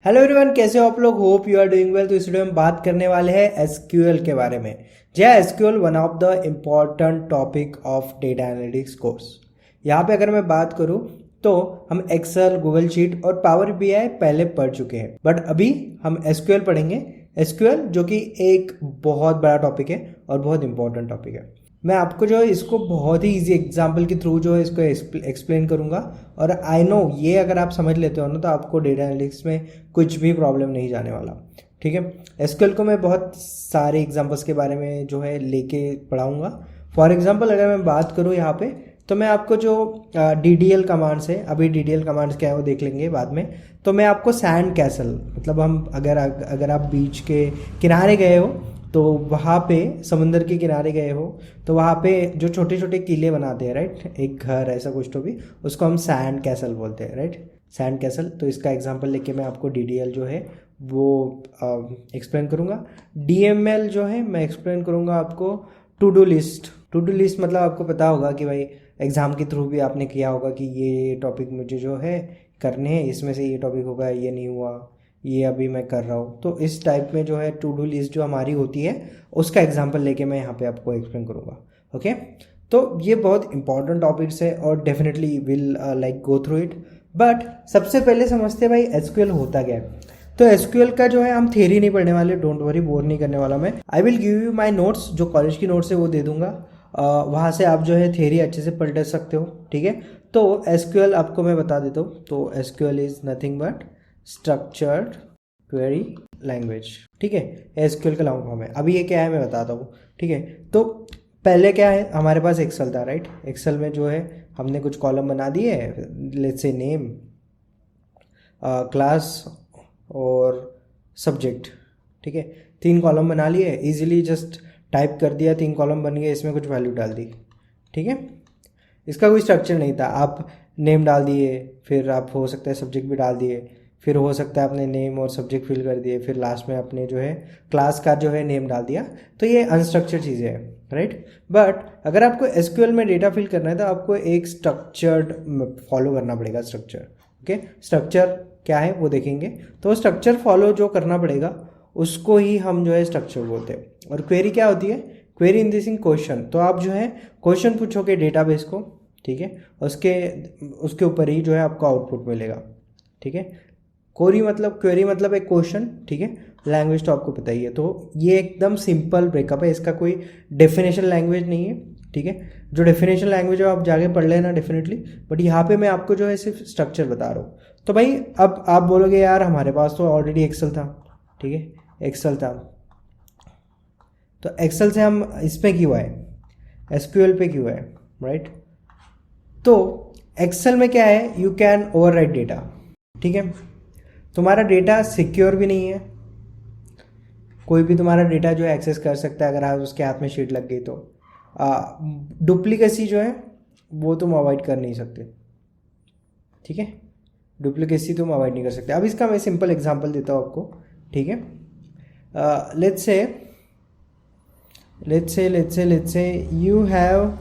Hello everyone, कैसे हो आप लोग। Hope you are doing well. तो इस वीडियो में बात करने वाले हैं एसक्यूएल के बारे में। जी हाँ, SQL one of the important topic of data analytics course. यहाँ पे अगर मैं बात करूँ तो हम एक्सेल, गूगल शीट और पावर बीआई पहले पढ़ चुके हैं, बट अभी हम एसक्यूएल पढ़ेंगे। एसक्यूएल जो कि एक बहुत बड़ा टॉपिक है और बहुत इंपॉर्टेंट टॉपिक है। मैं आपको जो है इसको बहुत ही इजी एग्जांपल के थ्रू जो है इसको एक्सप्लेन करूंगा। और आई नो ये अगर आप समझ लेते हो ना तो आपको डेटा एनालिटिक्स में कुछ भी प्रॉब्लम नहीं जाने वाला। ठीक है, एसक्यूएल को मैं बहुत सारे एग्जांपल्स के बारे में जो है लेके पढ़ाऊंगा। फॉर एग्जांपल अगर मैं बात करूँ यहाँ पे, तो मैं आपको जो DDL कमांड्स है, अभी DDL कमांड्स क्या है वो देख लेंगे बाद में। तो मैं आपको सैंड कैसल, मतलब हम अगर आप बीच के किनारे गए हो तो वहाँ पे, समुंदर के किनारे गए हो तो वहाँ पे जो छोटे छोटे किले बनाते हैं, राइट, एक घर ऐसा कुछ तो भी, उसको हम सैंड कैसल बोलते हैं, राइट, सैंड कैसल। तो इसका एग्जांपल लेके मैं आपको DDL जो है वो एक्सप्लेन करूँगा। DML जो है मैं एक्सप्लेन करूँगा आपको to do list. To do list मतलब आपको पता होगा कि भाई एग्ज़ाम के थ्रू भी आपने किया होगा कि ये टॉपिक मुझे जो है करने हैं, इसमें से ये टॉपिक होगा, ये नहीं हुआ, ये अभी मैं कर रहा हूँ। तो इस टाइप में जो है टू डू लिस्ट जो हमारी होती है उसका एग्जांपल लेके मैं यहाँ पे आपको एक्सप्लेन करूँगा। ओके, तो ये बहुत इंपॉर्टेंट टॉपिक्स है और definitely will like go through it. But सबसे पहले समझते हैं भाई एसक्यूएल होता क्या है। तो एसक्यूएल का जो है हम थ्योरी नहीं पढ़ने वाले, डोंट वरी, बोर नहीं करने वाला मैं। I will give you my notes, जो कॉलेज की नोट्स है वो दे दूंगा। वहाँ से आप जो है थ्योरी अच्छे से पढ़ सकते हो। ठीक है, तो एसक्यूएल आपको मैं बता देता हूँ। तो SQL is nothing but structured query language. ठीक है, एसक्यूएल का लॉन्ग फॉर्म है। अभी ये क्या है मैं बताता हूँ। ठीक है, तो पहले क्या है, हमारे पास एक्सेल था, राइट। एक्सेल में जो है हमने कुछ कॉलम बना दिए, लेट्स से नेम, क्लास और सब्जेक्ट। ठीक है, 3 कॉलम बना लिए, इजीली जस्ट टाइप कर दिया, 3 कॉलम बन गए, इसमें कुछ वैल्यू डाल दी। ठीक है, इसका कोई स्ट्रक्चर नहीं था। आप नेम डाल दिए, फिर आप हो सकता है सब्जेक्ट भी डाल दिए, फिर हो सकता है आपने नेम और सब्जेक्ट फिल कर दिए, फिर लास्ट में आपने जो है क्लास का जो है नेम डाल दिया। तो ये अनस्ट्रक्चर्ड चीज़ें हैं, राइट। बट अगर आपको एसक्यूएल में डेटा फिल करना है तो आपको एक स्ट्रक्चर्ड फॉलो करना पड़ेगा, स्ट्रक्चर। ओके, स्ट्रक्चर क्या है वो देखेंगे। तो स्ट्रक्चर फॉलो जो करना पड़ेगा उसको ही हम जो है स्ट्रक्चर बोलते हैं। और क्वेरी क्या होती है, query in this in question. तो आप जो है क्वेश्चन पूछोगे डेटाबेस को, ठीक है, उसके ऊपर ही जो है आपको आउटपुट मिलेगा। ठीक है, क्वेरी मतलब एक क्वेश्चन। ठीक है, लैंग्वेज तो आपको पता ही है। तो ये एकदम सिंपल ब्रेकअप है, इसका कोई डेफिनेशन लैंग्वेज नहीं है। ठीक है, जो डेफिनेशन लैंग्वेज है आप जाके पढ़ लेना डेफिनेटली, बट यहाँ पे मैं आपको जो है सिर्फ स्ट्रक्चर बता रहा हूँ। तो भाई अब आप बोलोगे यार हमारे पास तो ऑलरेडी एक्सेल था। ठीक है, एक्सेल था, तो एक्सेल से हम इस पे क्यों आए, एसक्यूएल पे क्यों आए, राइट। तो एक्सेल में क्या है, यू कैन ओवरराइट डेटा। ठीक है, तुम्हारा डेटा सिक्योर भी नहीं है, कोई भी तुम्हारा डेटा जो है एक्सेस कर सकता है अगर आप उसके हाथ में शीट लग गई तो। डुप्लीकेसी जो है वो तुम अवॉइड कर नहीं सकते। ठीक है, डुप्लीकेसी तुम अवॉइड नहीं कर सकते। अब इसका मैं सिंपल एग्जांपल देता हूँ आपको। ठीक है, let's say you have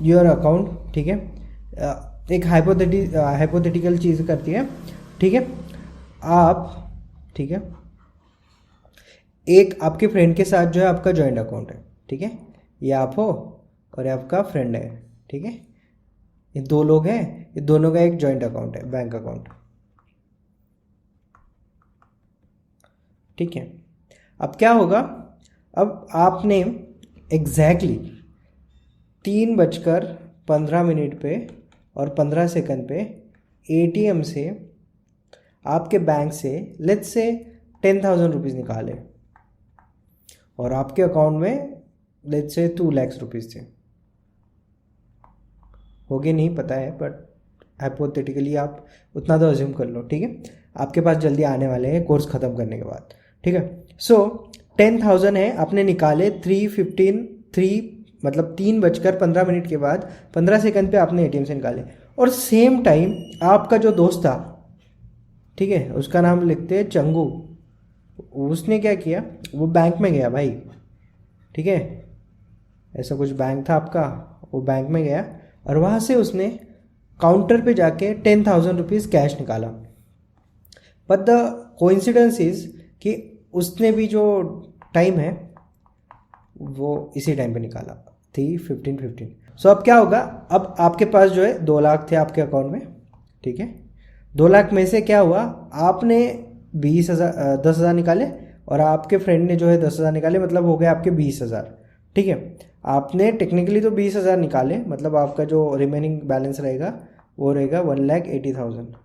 your account. ठीक है, एक हाइपोथेटिकल चीज़ करती है। ठीक है, ठीक है, एक आपके फ्रेंड के साथ जो है आपका जॉइंट अकाउंट है। ठीक है, ये आप हो और ये आपका फ्रेंड है। ठीक है, ये 2 लोग हैं, ये दोनों का एक जॉइंट अकाउंट है, बैंक अकाउंट। ठीक है, अब क्या होगा, अब आपने एग्जैक्टली 3:15 पे और 15 सेकंड पे ATM से, आपके बैंक से लेट्स से 10,000 रुपीज़ निकाले और आपके अकाउंट में लेट्स से 2 लाख रुपीज़ थे। होगे नहीं पता है, बट हाइपोथेटिकली आप उतना तो अज्यूम कर लो। ठीक है, आपके पास जल्दी आने वाले हैं कोर्स ख़त्म करने के बाद। ठीक है, सो 10,000 है, आपने निकाले 3:15 के बाद 15 सेकंड पे आपने ATM से निकाले। और सेम टाइम आपका जो दोस्त था, ठीक है, उसका नाम लिखते हैं चंगू, उसने क्या किया, वो बैंक में गया भाई। ठीक है, ऐसा कुछ बैंक था आपका, वो बैंक में गया और वहाँ से उसने काउंटर पे जाके 10,000 रुपीज़ कैश निकाला। बट द कोइंसिडेंस इज कि उसने भी जो टाइम है वो इसी टाइम पे निकाला थी 15 सो अब क्या होगा, अब आपके पास जो है 2 लाख थे आपके अकाउंट में, ठीक है। 2 लाख में से क्या हुआ, आपने 20,000 10,000 निकाले और आपके फ्रेंड ने जो है 10,000 निकाले, मतलब हो गए आपके 20,000, ठीक है। आपने टेक्निकली तो 20,000 निकाले, मतलब आपका जो रिमेनिंग बैलेंस रहेगा वो रहेगा 1,80,000।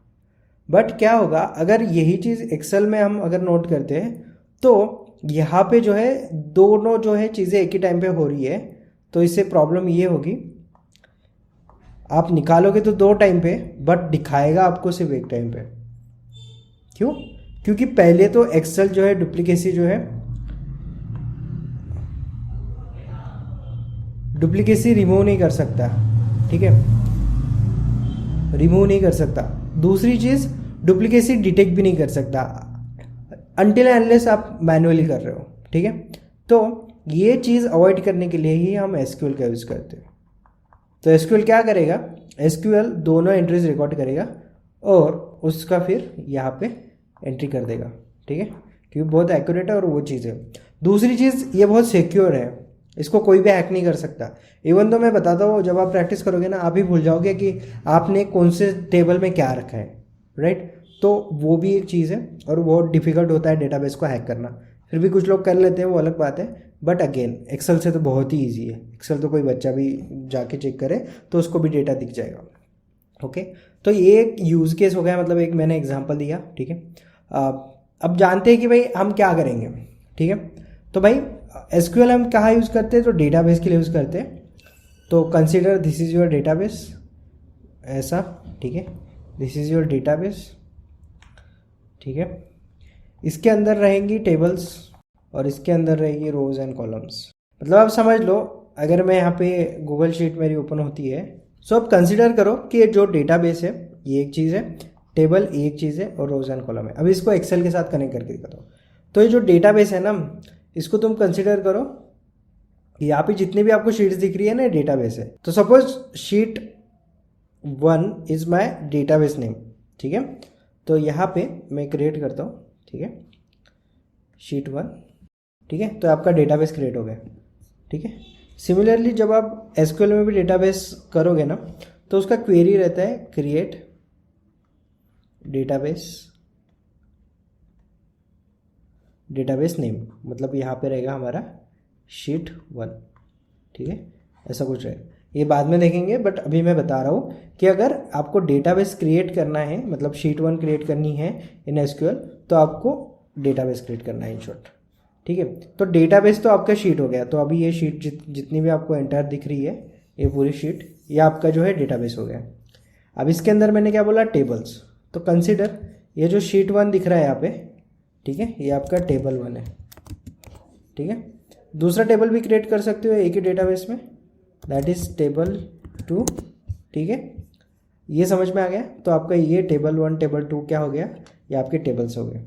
बट क्या होगा अगर यही चीज़ एक्सेल में हम अगर नोट करते हैं तो यहाँ पे जो है दोनों जो है चीज़ें एक ही टाइम पे हो रही है, तो इससे प्रॉब्लम ये होगी, आप निकालोगे तो 2 टाइम पे बट दिखाएगा आपको सिर्फ एक टाइम पे। क्यों? क्योंकि पहले तो एक्सेल जो है डुप्लीकेसी जो है डुप्लीकेसी रिमूव नहीं कर सकता, ठीक है, रिमूव नहीं कर सकता। दूसरी चीज़ डुप्लीकेसी डिटेक्ट भी नहीं कर सकता अनटिल अनलेस आप मैनुअली कर रहे हो, ठीक है। तो ये चीज़ अवॉइड करने के लिए ही हम एसक्यूएल का यूज़ करते हैं। तो एसक्यूएल क्या करेगा, एसक्यूएल दोनों एंट्रीज रिकॉर्ड करेगा और उसका फिर यहाँ पे एंट्री कर देगा, ठीक है, क्योंकि बहुत एक्यूरेट है और वो चीज़ है। दूसरी चीज़ ये बहुत सिक्योर है, इसको कोई भी हैक नहीं कर सकता। इवन तो मैं बताता हूँ, जब आप प्रैक्टिस करोगे ना आप ही भूल जाओगे कि आपने कौन से टेबल में क्या रखा है, राइट। तो वो भी एक चीज़ है और बहुत डिफिकल्ट होता है डेटाबेस को हैक करना। फिर भी कुछ लोग कर लेते हैं, वो अलग बात है, बट अगेन एक्सेल से तो बहुत ही ईजी है। एक्सेल तो कोई बच्चा भी जाके चेक करे तो उसको भी डेटा दिख जाएगा, ओके। तो ये एक यूज़ केस हो गया, मतलब एक मैंने एग्जांपल दिया, ठीक है। अब जानते हैं कि भाई हम क्या करेंगे, ठीक है। तो भाई एसक्यूएल हम कहाँ यूज़ करते हैं, तो डेटाबेस के लिए यूज़ करते हैं। तो consider this is your database, ऐसा, ठीक है, दिस इज़ योर डेटाबेस, ठीक है। इसके अंदर रहेंगी टेबल्स और इसके अंदर रहेगी रोज एंड कॉलम्स। मतलब आप समझ लो, अगर मैं यहाँ पे गूगल शीट मेरी ओपन होती है, सो आप कंसिडर करो कि जो डेटाबेस है ये एक चीज़ है, टेबल एक चीज़ है और रोज एंड कॉलम है। अब इसको एक्सेल के साथ कनेक्ट करके दिखाता हूँ। तो ये जो डेटाबेस है ना, इसको तुम कंसिडर करो, यहाँ पे जितनी भी आपको शीट्स दिख रही है ना, डेटाबेस है। तो suppose sheet 1 is my database name, ठीक है। तो यहाँ पे मैं क्रिएट करता हूँ, ठीक है, शीट 1, ठीक है। तो आपका डेटाबेस क्रिएट हो गया, ठीक है। सिमिलरली जब आप एसक्यूएल में भी डेटाबेस करोगे ना, तो उसका क्वेरी रहता है क्रिएट डेटाबेस नेम, मतलब यहाँ पे रहेगा हमारा शीट 1, ठीक है, ऐसा कुछ है। ये बाद में देखेंगे, बट अभी मैं बता रहा हूँ कि अगर आपको डेटाबेस क्रिएट करना है, मतलब शीट 1 क्रिएट करनी है इन एसक्यूएल, तो आपको डेटाबेस क्रिएट करना है इन शॉर्ट, ठीक है। तो डेटाबेस तो आपका शीट हो गया। तो अभी ये शीट जितनी भी आपको एंटायर दिख रही है, ये पूरी शीट, ये आपका जो है डेटाबेस हो गया। अब इसके अंदर मैंने क्या बोला, टेबल्स। तो कंसिडर ये जो शीट 1 दिख रहा है यहाँ पे, ठीक है, ये आपका टेबल 1 है, ठीक है। दूसरा टेबल भी क्रिएट कर सकते हो एक ही डेटाबेस में, दैट इज टेबल 2, ठीक है। ये समझ में आ गया। तो आपका ये टेबल 1 टेबल 2 क्या हो गया, ये आपके टेबल्स हो गए,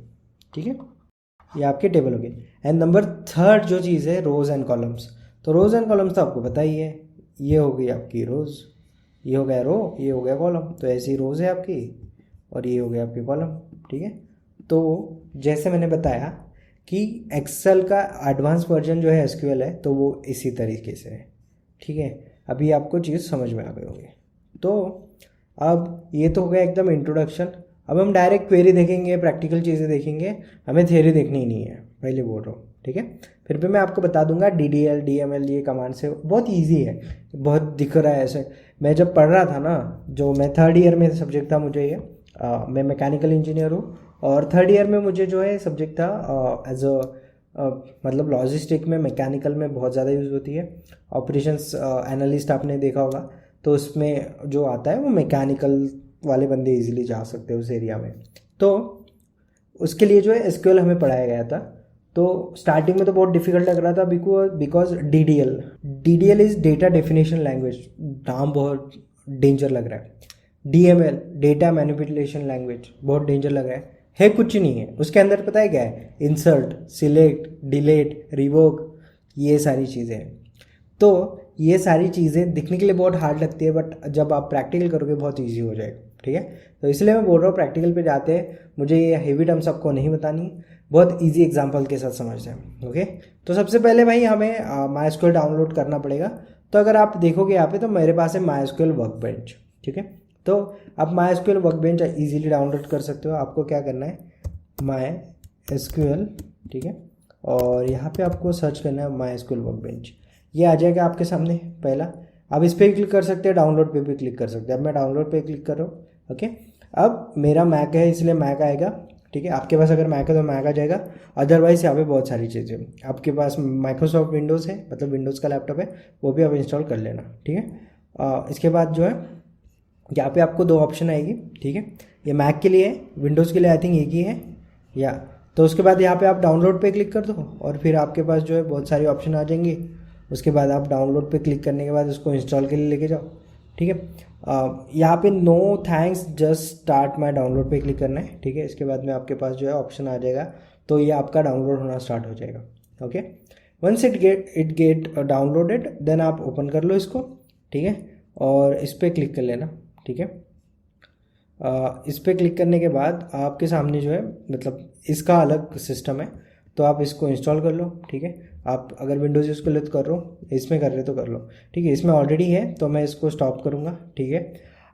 ठीक है, ये आपके टेबल हो गए। एंड नंबर 3 जो चीज़ है, रोज एंड कॉलम्स। तो रोज एंड कॉलम्स तो आपको पता ही है, ये हो गई आपकी रोज, ये हो गया रो, ये हो गया कॉलम। तो ऐसी रोज है आपकी और ये हो गया आपकी कॉलम, ठीक है। तो जैसे मैंने बताया कि एक्सेल का एडवांस वर्जन जो है एसक्यूएल है, तो वो इसी तरीके से है, ठीक है। अभी आपको चीज़ समझ में आ गई होगी। तो अब ये तो हो गया एकदम इंट्रोडक्शन। अब हम डायरेक्ट क्वेरी देखेंगे, प्रैक्टिकल चीज़ें देखेंगे, हमें थियरी देखनी ही नहीं है, पहले बोल रहा हूँ, ठीक है। फिर भी मैं आपको बता दूंगा DDL DML ये कमांड से बहुत इजी है, बहुत दिख रहा है ऐसे। मैं जब पढ़ रहा था ना, जो मैं 3rd ईयर में सब्जेक्ट था मुझे ये, मैं मैकेनिकल इंजीनियर हूँ और 3rd ईयर में मुझे जो है सब्जेक्ट था एज अ मतलब लॉजिस्टिक में, मैकेनिकल में बहुत ज़्यादा यूज़ होती है। ऑपरेशंस एनालिस्ट आपने देखा होगा, तो उसमें जो आता है वो मैकेनिकल वाले बंदे इजीली जा सकते हैं उस एरिया में। तो उसके लिए जो है एसक्यूएल हमें पढ़ाया गया था। तो स्टार्टिंग में तो बहुत डिफिकल्ट लग रहा था because DDL is data definition language, नाम बहुत डेंजर लग रहा है। DML डेटा मैनिपुलेशन लैंग्वेज, बहुत डेंजर लग रहा है कुछ नहीं है। उसके अंदर पता है क्या है, इंसर्ट, सिलेक्ट, डिलीट, रिवोक, ये सारी चीज़ें हैं। तो ये सारी चीज़ें दिखने के लिए बहुत हार्ड लगती है, बट जब आप प्रैक्टिकल करोगे बहुत ईजी हो जाएगा। ठीक है। तो इसलिए मैं बोल रहा हूँ प्रैक्टिकल पे जाते हैं, मुझे ये हेवी टर्म्स आपको नहीं बतानी, बहुत इजी एग्जांपल के साथ समझते हैं। ओके, तो सबसे पहले भाई हमें माई डाउनलोड करना पड़ेगा। तो अगर आप देखोगे यहाँ पे तो मेरे पास है माई वर्कबेंच, ठीक है। तो आप माई वर्कबेंच ईजिली डाउनलोड कर सकते हो। आपको क्या करना है, MySQL, ठीक है, और यहाँ पे आपको सर्च करना है MySQL वर्कबेंच। ये आ जाएगा आपके सामने पहला। आप इस पर क्लिक कर सकते हैं, डाउनलोड पे भी क्लिक कर सकते हैं। अब मैं डाउनलोड पे क्लिक कर रहा हूँ। ओके, अब मेरा मैक है इसलिए मैक आएगा, ठीक है। आपके पास अगर मैक है तो मैक आ जाएगा, अदरवाइज यहाँ पे बहुत सारी चीज़ें, आपके पास माइक्रोसॉफ्ट विंडोज़ है, मतलब विंडोज़ का लैपटॉप है, वो भी आप इंस्टॉल कर लेना, ठीक है। इसके बाद जो है यहाँ पे आपको दो ऑप्शन आएगी, ठीक है। ये मैक के लिए है, विंडोज़ के लिए आई थिंक एक ही है या। तो उसके बाद यहाँ पे आप डाउनलोड पे क्लिक कर दो और फिर आपके पास जो है बहुत सारे ऑप्शन आ जाएंगे। उसके बाद आप डाउनलोड पे क्लिक करने के बाद उसको इंस्टॉल के लिए लेके जाओ, ठीक है। यहाँ पे no thanks just start my download पे क्लिक करना है, ठीक है। इसके बाद में आपके पास जो है ऑप्शन आ जाएगा, तो ये आपका डाउनलोड होना स्टार्ट हो जाएगा। Okay, once it get downloaded then आप ओपन कर लो इसको, ठीक है, और इस पर क्लिक कर लेना, ठीक है। इस पर क्लिक करने के बाद आपके सामने जो है, मतलब इसका अलग सिस्टम है, तो आप इसको इंस्टॉल कर लो, ठीक है। आप अगर विंडोज़ यूज़ कर ले तो कर लो, इसमें कर रहे तो कर लो, ठीक है। इसमें ऑलरेडी है तो मैं इसको स्टॉप करूँगा, ठीक है।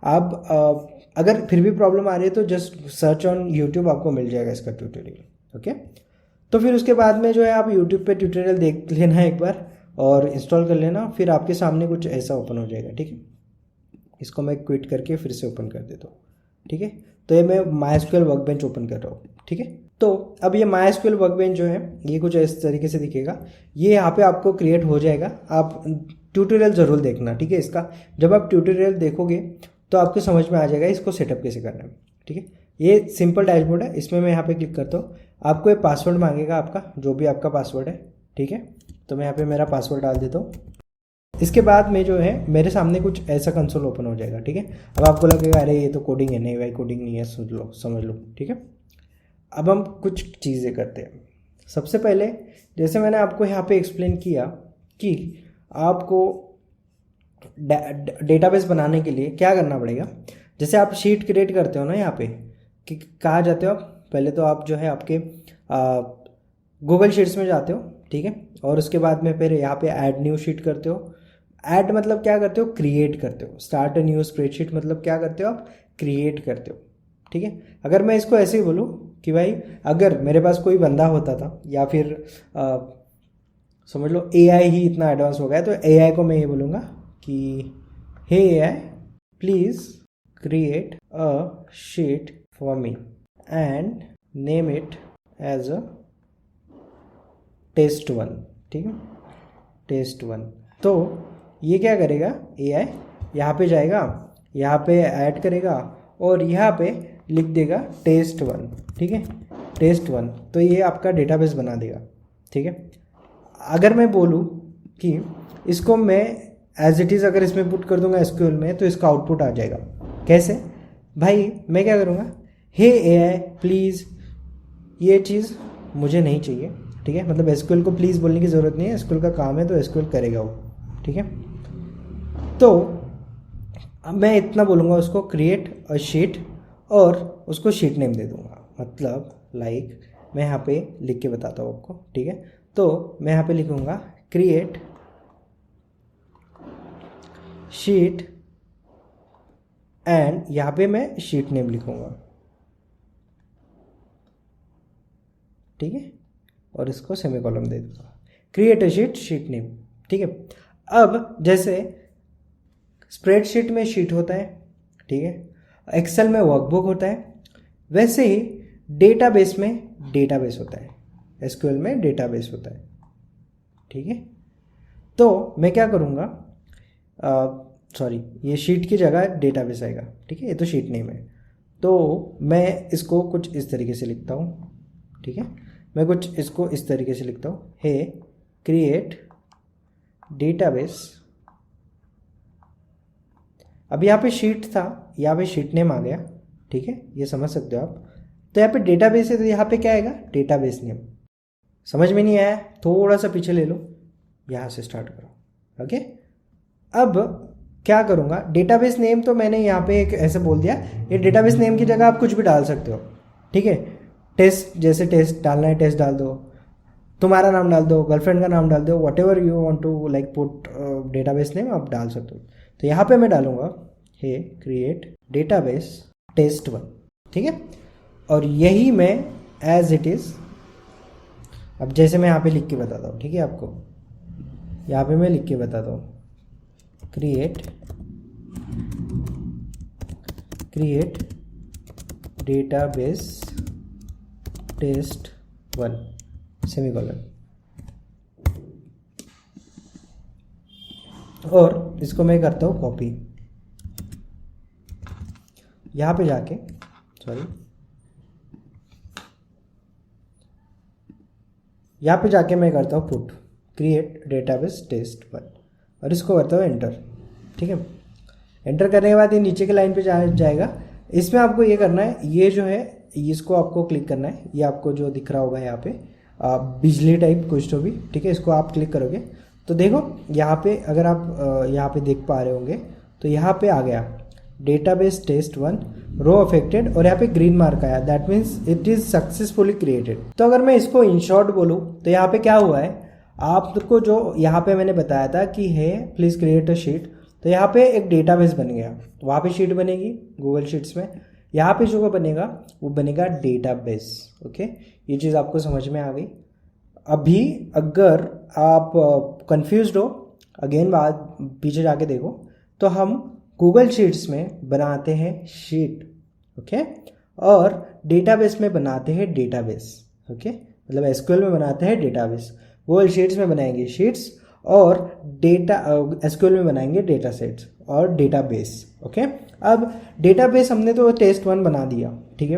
अब अगर फिर भी प्रॉब्लम आ रही है तो जस्ट सर्च ऑन यूट्यूब, आपको मिल जाएगा इसका ट्यूटोरियल। ओके, तो फिर उसके बाद में जो है आप यूट्यूब पे ट्यूटोरियल देख लेना एक बार और इंस्टॉल कर लेना, फिर आपके सामने कुछ ऐसा ओपन हो जाएगा, ठीक है। इसको मैं क्विट करके फिर से ओपन कर देता हूँ, ठीक है। तो ये मैं MySQL वर्कबेंच ओपन कर रहा हूँ, ठीक है। तो अब ये MySQL वर्कबेंच जो है ये कुछ इस तरीके से दिखेगा। ये यहाँ पे आपको क्रिएट हो जाएगा, आप ट्यूटोरियल ज़रूर देखना, ठीक है। इसका जब आप ट्यूटोरियल देखोगे तो आपको समझ में आ जाएगा इसको सेटअप कैसे करना है, ठीक है। ये सिंपल डैशबोर्ड है, इसमें मैं यहाँ पे क्लिक करता हूँ। आपको ये पासवर्ड मांगेगा आपका, जो भी आपका पासवर्ड है, ठीक है। तो मैं यहाँ पे मेरा पासवर्ड डाल देता हूँ। इसके बाद में जो है मेरे सामने कुछ ऐसा कंसोल ओपन हो जाएगा, ठीक है। अब आपको लगेगा अरे ये तो कोडिंग है, नहीं भाई कोडिंग नहीं है, समझ लो, ठीक है। अब हम कुछ चीज़ें करते हैं। सबसे पहले जैसे मैंने आपको यहाँ पे एक्सप्लेन किया कि आपको डेटाबेस बनाने के लिए क्या करना पड़ेगा। जैसे आप शीट क्रिएट करते हो ना, यहाँ पे कि कहाँ जाते हो आप, पहले तो आप जो है आपके गूगल शीट्स में जाते हो, ठीक है। और उसके बाद में फिर यहाँ पे ऐड न्यू शीट करते हो। ऐड मतलब क्या करते हो, क्रिएट करते हो। स्टार्ट अ न्यू स्प्रेडशीट मतलब क्या करते हो आप, क्रिएट करते हो, ठीक है। अगर मैं इसको ऐसे ही बोलूँ कि भाई अगर मेरे पास कोई बंदा होता था, या फिर समझ लो AI ही इतना एडवांस हो गया, तो AI को मैं ये बोलूँगा कि hey AI please create a sheet for me and name it as a test1, ठीक है, test1। तो ये क्या करेगा, AI यहाँ पे जाएगा, यहाँ पे ऐड करेगा और यहाँ पे लिख देगा test1, ठीक है, test1। तो ये आपका डेटाबेस बना देगा, ठीक है। अगर मैं बोलूँ कि इसको मैं एज इट इज़ अगर इसमें पुट कर दूंगा SQL में, तो इसका आउटपुट आ जाएगा। कैसे भाई, मैं क्या करूँगा, हे AI प्लीज़ ये चीज़ मुझे नहीं चाहिए, ठीक है। मतलब SQL को प्लीज़ बोलने की ज़रूरत नहीं है, SQL का काम है तो SQL करेगा वो, ठीक है। तो अब मैं इतना बोलूँगा उसको, क्रिएट अ शीट, और उसको शीट नेम दे दूँगा। मतलब लाइक मैं यहाँ पे लिख के बताता हूँ आपको, ठीक है। तो मैं यहाँ पे लिखूँगा क्रिएट शीट एंड यहाँ पे मैं शीट नेम लिखूँगा, ठीक है, और इसको सेमीकोलन दे दूँगा, create a sheet, sheet name, ठीक है। अब जैसे स्प्रेडशीट में शीट होता है, ठीक है, एक्सेल में वर्कबुक होता है, वैसे ही डेटाबेस में डेटाबेस होता है, SQL में डेटाबेस होता है, ठीक है। तो मैं क्या करूँगा, सॉरी ये शीट की जगह डेटाबेस आएगा, ठीक है, ये तो शीट नेम है। तो मैं इसको कुछ इस तरीके से लिखता हूँ, ठीक है। मैं कुछ इसको इस तरीके से लिखता हूँ, हे क्रिएट डेटाबेस। अब यहाँ पे शीट था, यहाँ पे शीट नेम आ गया, ठीक है, ये समझ सकते हो आप। तो यहाँ पे डेटाबेस है तो यहाँ पे क्या आएगा, डेटाबेस नेम। समझ में नहीं आया, थोड़ा सा पीछे ले लो, यहाँ से स्टार्ट करो, ओके। अब क्या करूँगा, डेटाबेस नेम तो मैंने यहाँ पे एक ऐसे बोल दिया, ये डेटाबेस नेम की जगह आप कुछ भी डाल सकते हो, ठीक है। टेस्ट, जैसे टेस्ट डालना है टेस्ट डाल दो, तुम्हारा नाम डाल दो, गर्लफ्रेंड का नाम डाल दो, whatever you want to like put database name आप डाल सकते हो। तो यहाँ पे मैं डालूँगा हे क्रिएट डेटाबेस टेस्ट1, ठीक है। और यही मैं एज इट इज़, अब जैसे मैं यहाँ पे लिख के बताता हूँ, ठीक है, आपको यहाँ पे मैं लिख के बताता हूँ, क्रिएट डेटाबेस टेस्ट1 सेमीकोलन, और इसको मैं करता हूँ कॉपी, यहाँ पे जाके यहाँ पे जाके मैं करता हूँ पुट क्रिएट डेटाबेस टेस्ट1 और इसको करता हूँ एंटर, ठीक है। एंटर करने के बाद ये नीचे के लाइन पे जाएगा। इसमें आपको ये करना है, ये जो है इसको आपको क्लिक करना है, ये आपको जो दिख रहा होगा यहाँ पे बिजली टाइप कुछ तो भी, ठीक है, इसको आप क्लिक करोगे तो देखो यहाँ पे, अगर आप यहाँ पे देख पा रहे होंगे तो यहाँ पे आ गया डेटाबेस टेस्ट1 रो अफेक्टेड, और यहाँ पे ग्रीन मार्क आया, that means it is successfully created. तो अगर मैं इसको इन शॉर्ट बोलूँ तो यहाँ पे क्या हुआ है, आपको जो यहाँ पे मैंने बताया था कि है प्लीज क्रिएट अ शीट, तो यहाँ पे एक डेटाबेस बन गया, वहाँ पे शीट बनेगी गूगल शीट्स में, यहाँ पे जो बनेगा वो बनेगा डेटाबेस। ओके, ये चीज़ आपको समझ में आ गई। अभी अगर आप कंफ्यूज्ड हो, अगेन बात पीछे जाके देखो, तो हम गूगल शीट्स में बनाते हैं शीट, ओके, और डेटाबेस में बनाते हैं डेटाबेस, ओके, मतलब एसक्यूएल में बनाते हैं डेटाबेस, गूगल शीट्स में बनाएंगे शीट्स, और डेटा एसक्यूएल में बनाएंगे डेटा सेट्स और डेटाबेस, ओके। अब डेटाबेस हमने तो टेस्ट1 बना दिया, ठीक है।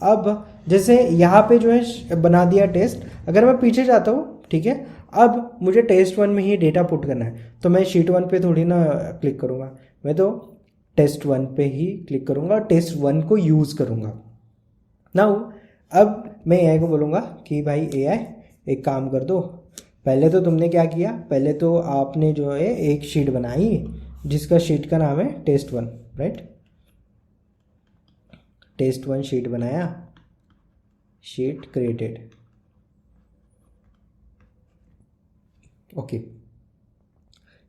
अब जैसे यहाँ पे जो है बना दिया टेस्ट, अगर मैं पीछे जाता हूँ, ठीक है, अब मुझे टेस्ट1 में ही डेटा पुट करना है, तो मैं शीट1 पे थोड़ी ना क्लिक करूँगा, मैं तो टेस्ट1 पे ही क्लिक करूँगा और टेस्ट1 को यूज़ करूँगा। नाउ अब मैं एआई को बोलूँगा कि भाई एआई एक काम कर दो, पहले तो तुमने क्या किया, पहले तो आपने जो है एक शीट बनाई जिसका शीट का नाम है टेस्ट1, राइट, टेस्ट1 शीट बनाया, शीट क्रिएटेड, ओके,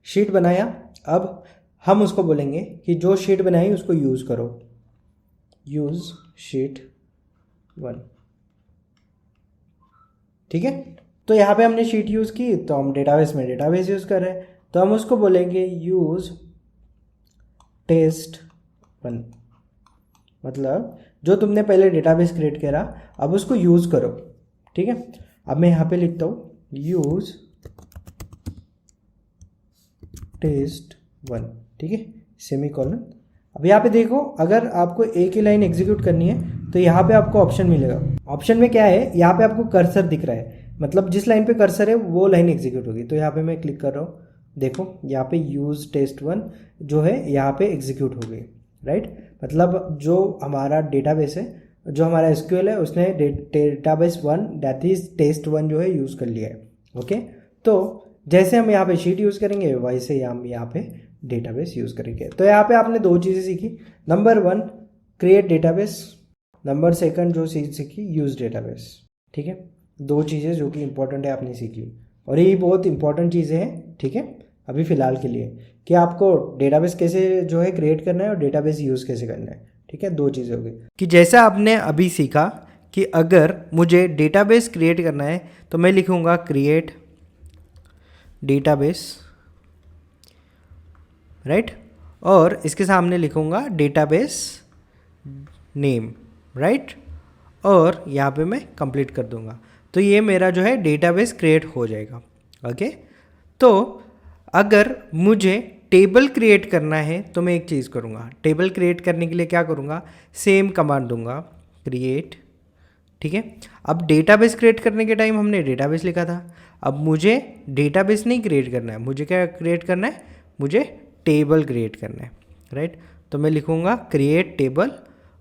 शीट बनाया। अब हम उसको बोलेंगे कि जो शीट बनाई उसको यूज करो, यूज शीट1, ठीक है। तो यहाँ पे हमने शीट यूज की, तो हम डेटाबेस में डेटाबेस यूज कर रहे हैं, तो हम उसको बोलेंगे यूज टेस्ट1, मतलब जो तुमने पहले डेटाबेस क्रिएट करा अब उसको यूज करो, ठीक है। अब मैं यहाँ पे लिखता हूँ यूज टेस्ट1, ठीक है, सेमीकोलन। अब यहाँ पे देखो, अगर आपको एक ही लाइन एग्जीक्यूट करनी है तो यहाँ पे आपको ऑप्शन मिलेगा, ऑप्शन में क्या है, यहाँ पे आपको कर्सर दिख रहा है, मतलब जिस लाइन पे कर्सर है वो लाइन एग्जीक्यूट होगी। तो यहाँ पे मैं क्लिक कर रहा हूँ, देखो यहाँ पे यूज टेस्ट1 जो है यहाँ पे एग्जीक्यूट हो गई, राइट, मतलब जो हमारा डेटाबेस है, जो हमारा एसक्यूएल है, उसने डेटाबेस1 दैट इज टेस्ट1 जो है यूज़ कर लिया है, ओके। तो जैसे हम यहाँ पे शीट यूज़ करेंगे वैसे ही हम यहाँ पे डेटाबेस यूज़ करेंगे। तो यहाँ पे आपने दो चीज़ें सीखी, नंबर 1 क्रिएट डेटाबेस, नंबर 2 जो चीज़ सीखी यूज़ डेटाबेस, ठीक है। दो चीज़ें जो कि इंपॉर्टेंट है आपने सीख ली, और ये बहुत इंपॉर्टेंट चीज़ें हैं, ठीक है, अभी फ़िलहाल के लिए, कि आपको डेटाबेस कैसे जो है क्रिएट करना है और डेटाबेस यूज़ कैसे करना है, ठीक है। दो चीज़ें हो गई कि जैसा आपने अभी सीखा कि अगर मुझे डेटाबेस क्रिएट करना है तो मैं लिखूँगा क्रिएट डेटाबेस, राइट, और इसके सामने लिखूँगा डेटाबेस नेम, राइट, और यहाँ पे मैं कंप्लीट कर दूँगा, तो ये मेरा जो है डेटाबेस क्रिएट हो जाएगा, ओके। तो अगर मुझे टेबल क्रिएट करना है तो मैं एक चीज़ करूँगा, टेबल क्रिएट करने के लिए क्या करूँगा, सेम कमांड दूंगा क्रिएट, ठीक है। अब डेटाबेस क्रिएट करने के टाइम हमने डेटाबेस लिखा था, अब मुझे डेटाबेस नहीं क्रिएट करना है, मुझे क्या क्रिएट करना है, मुझे टेबल क्रिएट करना है, राइट। तो मैं लिखूँगा क्रिएट टेबल,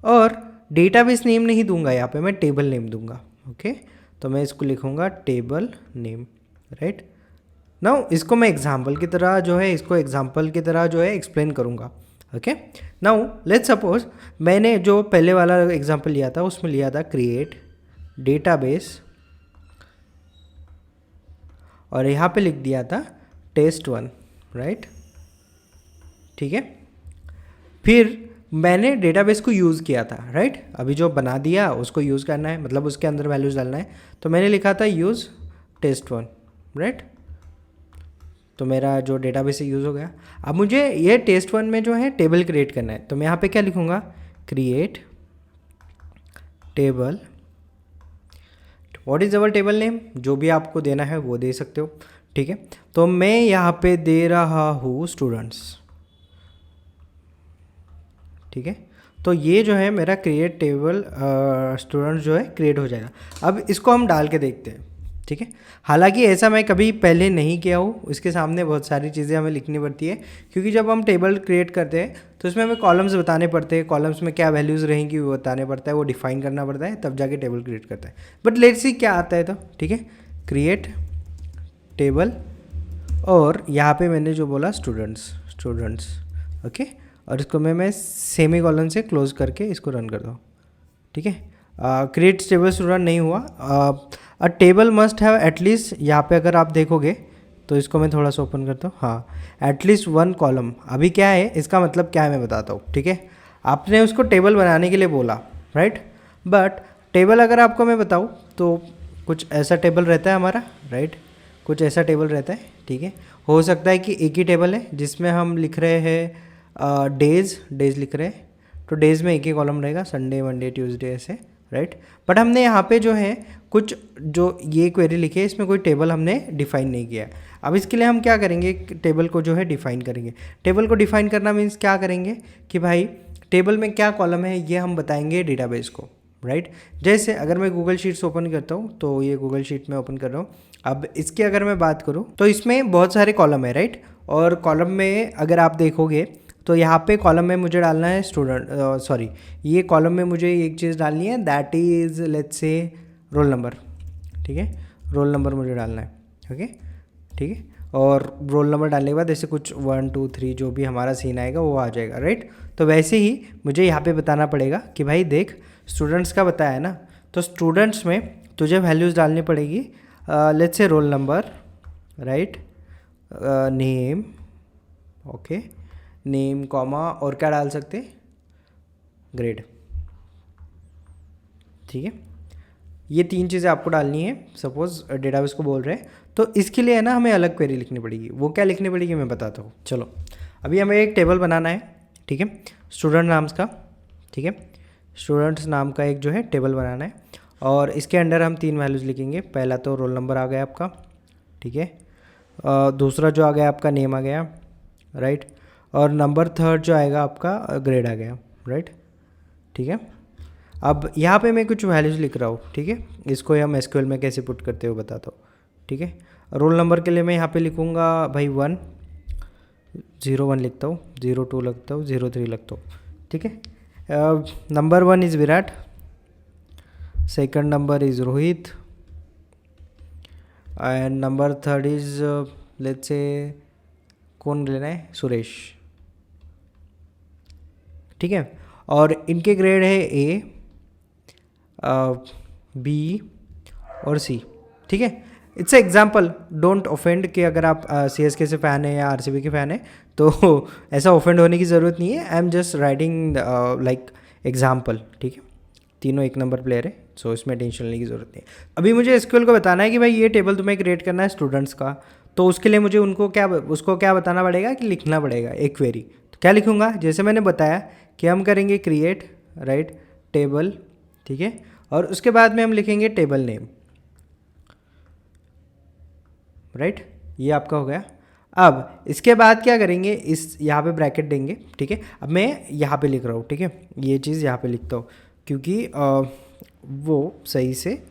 और डेटाबेस नेम नहीं दूंगा, यहाँ पे मैं टेबल नेम दूंगा, ओके। तो मैं इसको लिखूँगा टेबल नेम, राइट। नाउ इसको मैं एग्जाम्पल की तरह जो है एक्सप्लेन करूँगा। ओके, नाउ लेट्स सपोज मैंने जो पहले वाला एग्जाम्पल लिया था उसमें लिया था क्रिएट डेटाबेस और यहाँ पे लिख दिया था test1, राइट। ठीक है, फिर मैंने डेटाबेस को यूज़ किया था, राइट। अभी जो बना दिया उसको यूज़ करना है, मतलब उसके अंदर वैल्यूज़ डालना है, तो मैंने लिखा था यूज़ test1, राइट। तो मेरा जो डेटाबेस है यूज़ हो गया। अब मुझे ये test1 में जो है टेबल क्रिएट करना है, तो मैं यहाँ पे क्या लिखूँगा, create table. What is our table name, जो भी आपको देना है वो दे सकते हो। ठीक है, तो मैं यहाँ पे दे रहा हूँ स्टूडेंट्स। ठीक है, तो ये जो है मेरा क्रिएट टेबल स्टूडेंट्स जो है क्रिएट हो जाएगा। अब इसको हम डाल के देखते हैं। ठीक है, हालांकि ऐसा मैं कभी पहले नहीं किया हूँ, इसके सामने बहुत सारी चीज़ें हमें लिखनी पड़ती है, क्योंकि जब हम टेबल क्रिएट करते हैं तो उसमें हमें कॉलम्स बताने पड़ते हैं, कॉलम्स में क्या वैल्यूज़ रहेंगी वो बताने पड़ता है, वो डिफाइन करना पड़ता है, तब जाके टेबल क्रिएट करता है। बट लेट्स सी क्या आता है। तो ठीक है, क्रिएट टेबल और यहाँ पे मैंने जो बोला स्टूडेंट्स। ओके, और इसको मैं सेमी कॉलन से क्लोज करके इसको रन कर दूँ। ठीक है, क्रिएट टेबल स्टूडेंट नहीं हुआ। अ टेबल मस्ट हैव एटलीस्ट, यहाँ पे अगर आप देखोगे तो इसको मैं थोड़ा सा ओपन करता हूँ। हाँ, एटलीस्ट 1 कॉलम। अभी क्या है, इसका मतलब क्या है मैं बताता हूँ। ठीक है, आपने उसको टेबल बनाने के लिए बोला, राइट, बट टेबल अगर आपको मैं बताऊँ तो कुछ ऐसा टेबल रहता है हमारा, राइट, कुछ ऐसा टेबल रहता है। ठीक है, हो सकता है कि एक ही टेबल है जिसमें हम लिख रहे हैं डेज लिख रहे हैं, तो डेज़ में एक ही कॉलम रहेगा, संडे मंडे ट्यूसडे ऐसे, राइट। बट हमने यहाँ पे जो है कुछ जो ये क्वेरी लिखी है इसमें कोई टेबल हमने डिफाइन नहीं किया है। अब इसके लिए हम क्या करेंगे, टेबल को जो है डिफाइन करेंगे। टेबल को डिफाइन करना मीन्स क्या करेंगे कि भाई टेबल में क्या कॉलम है ये हम बताएंगे डेटाबेस को, राइट। जैसे अगर मैं गूगल शीट्स ओपन करता हूँ, तो ये गूगल शीट में ओपन कर रहा हूँ। अब इसकी अगर मैं बात करूँ तो इसमें बहुत सारे कॉलम है, राइट, और कॉलम में अगर आप देखोगे तो यहाँ पे कॉलम में मुझे डालना है ये कॉलम में मुझे एक चीज़ डालनी है, that is let's say roll number. ठीक है, रोल नंबर मुझे डालना है। ओके, ठीक है, और रोल नंबर डालने के बाद ऐसे कुछ 1 2 3 जो भी हमारा सीन आएगा वो आ जाएगा, राइट। तो वैसे ही मुझे यहाँ पे बताना पड़ेगा कि भाई देख स्टूडेंट्स का बताया है ना, तो स्टूडेंट्स में तुझे वैल्यूज़ डालनी पड़ेगी, let's say roll number, right, name, okay, name comma और क्या डाल सकते, ग्रेड। ठीक है, ये 3 चीज़ें आपको डालनी है। सपोज डेटाबेस को बोल रहे हैं तो इसके लिए है ना हमें अलग क्वेरी लिखनी पड़ेगी। वो क्या लिखनी पड़ेगी मैं बताता हूँ। चलो, अभी हमें एक टेबल बनाना है। ठीक है, स्टूडेंट नाम्स का। ठीक है, स्टूडेंट्स नाम का एक जो है टेबल बनाना है, और इसके अंडर हम 3 वैल्यूज़ लिखेंगे। पहला तो रोल नंबर आ गया आपका, ठीक है, दूसरा जो आ गया आपका नेम आ गया, राइट, और नंबर 3 जो आएगा आपका ग्रेड आ गया, राइट। ठीक है, अब यहाँ पे मैं कुछ वैल्यूज़ लिख रहा हूँ। ठीक है, इसको हम एसक्यूएल में कैसे पुट करते हो बताता हूँ। ठीक है, रोल नंबर के लिए मैं यहाँ पे लिखूँगा भाई 1 01 लिखता हूँ, 02 लिखता हूँ, 03 लिखता हूँ। ठीक है, number 1 is Virat, second number is Rohit, and number 3 is let's say कौन लेना है, सुरेश। ठीक है, और इनके ग्रेड है ए, बी और सी। ठीक है, it's a example, don't offend कि अगर आप CSK से फ़ैन है या RCB के फ़ैन है तो ऐसा ऑफेंड होने की ज़रूरत नहीं है। I am just writing like example. ठीक है, तीनों 1 नंबर प्लेयर है, सो इसमें टेंशन लेने की ज़रूरत नहीं है। अभी मुझे SQL को बताना है कि भाई ये टेबल तुम्हें क्रिएट करना है स्टूडेंट्स का, तो उसके लिए मुझे उसको क्या बताना पड़ेगा कि लिखना पड़ेगा एक क्वेरी। तो क्या लिखूँगा, जैसे मैंने बताया कि हम करेंगे क्रिएट, राइट, टेबल। ठीक है, और उसके बाद में हम लिखेंगे टेबल नेम, राइट, ये आपका हो गया। अब इसके बाद क्या करेंगे, इस यहाँ पे ब्रैकेट देंगे। ठीक है, अब मैं यहाँ पे लिख रहा हूँ। ठीक है, ये चीज़ यहाँ पे लिखता हूँ क्योंकि वो सही से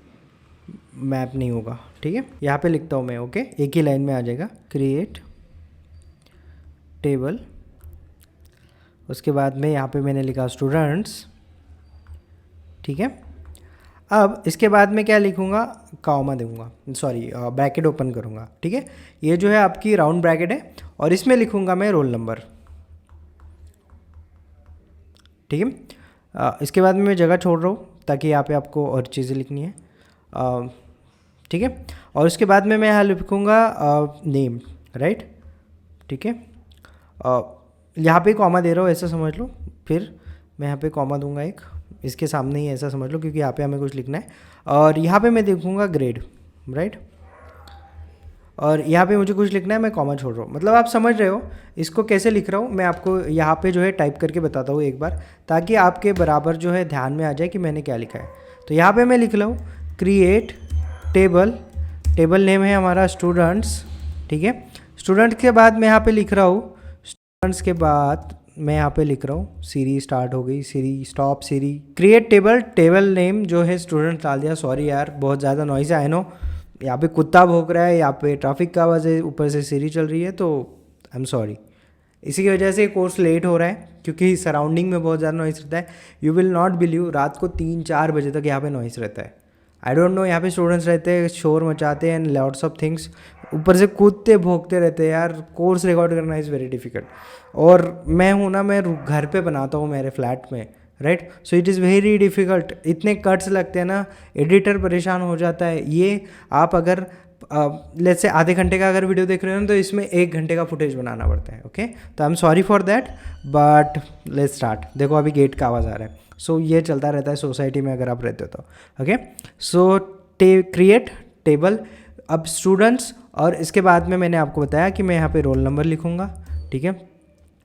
मैप नहीं होगा। ठीक है, यहाँ पे लिखता हूँ मैं, ओके, एक ही लाइन में आ जाएगा, क्रिएट टेबल। उसके बाद में यहाँ पे मैंने लिखा स्टूडेंट्स। ठीक है, अब इसके बाद में क्या लिखूँगा, कॉमा दूंगा, सॉरी ब्रैकेट ओपन करूँगा, ठीक है। ये जो है आपकी राउंड ब्रैकेट है और इसमें लिखूँगा मैं रोल नंबर, ठीक है। इसके बाद में मैं जगह छोड़ रहा हूँ ताकि यहाँ पे आपको और चीज़ें लिखनी है, ठीक है। और उसके बाद में मैं यहाँ लिखूँगा नेम, राइट, ठीक है। यहाँ पे कॉमा दे रहा हूँ ऐसा समझ लो, फिर मैं यहाँ पे कॉमा दूंगा एक, इसके सामने ही ऐसा समझ लो क्योंकि यहाँ पे हमें कुछ लिखना है। और यहाँ पे मैं देखूँगा ग्रेड, राइट, और यहाँ पे मुझे कुछ लिखना है, मैं कॉमा छोड़ रहा हूँ। मतलब आप समझ रहे हो इसको कैसे लिख रहा हूँ। मैं आपको यहाँ पे जो है टाइप करके बताता हूँ एक बार, ताकि आपके बराबर जो है ध्यान में आ जाए कि मैंने क्या लिखा है। तो यहाँ पे मैं लिख रहा हूँ क्रिएट टेबल, टेबल नेम है हमारा स्टूडेंट्स, ठीक है। स्टूडेंट के बाद मैं यहाँ पे लिख रहा हूँ, स्टूडेंट्स के बाद मैं यहाँ पे लिख रहा हूँ सीरी स्टार्ट हो गई, सीरी स्टॉप सीरी, क्रिएट टेबल, टेबल नेम जो है स्टूडेंट डाल दिया। सॉरी यार बहुत ज़्यादा नॉइज है, आई नो, यहाँ पे कुत्ता भौंक रहा है, यहाँ पे ट्रैफिक का आवाज़ है, ऊपर से सीरी चल रही है, तो आई एम सॉरी। इसी की वजह से कोर्स लेट हो रहा है क्योंकि सराउंडिंग में बहुत ज़्यादा नॉइस रहता है। यू विल नॉट बिलीव, रात को 3-4 बजे तक यहाँ पे नॉइस रहता है। आई डोंट नो, यहाँ पे स्टूडेंट्स रहते हैं, शोर मचाते हैं एंड लॉट्स ऑफ थिंग्स, ऊपर से कूदते भोंकते रहते हैं यार। कोर्स रिकॉर्ड करना इज़ वेरी डिफिकल्ट। और मैं हूँ ना, मैं घर पे बनाता हूँ मेरे फ्लैट में, right, so it is very difficult. इतने कट्स लगते हैं ना, एडिटर परेशान हो जाता है। ये आप अगर लेट्स से आधे घंटे का अगर वीडियो देख रहे हो ना, तो इसमें 1 घंटे का फुटेज बनाना पड़ता है, ओके। तो I am sorry for that, but let's start. देखो अभी गेट का आवाज़ आ रहा है, सो ये चलता रहता है सोसाइटी में अगर आप रहते हो तो, ओके। सो क्रिएट टेबल, अब स्टूडेंट्स, और इसके बाद में मैंने आपको बताया कि मैं यहाँ पे रोल नंबर लिखूँगा, ठीक है।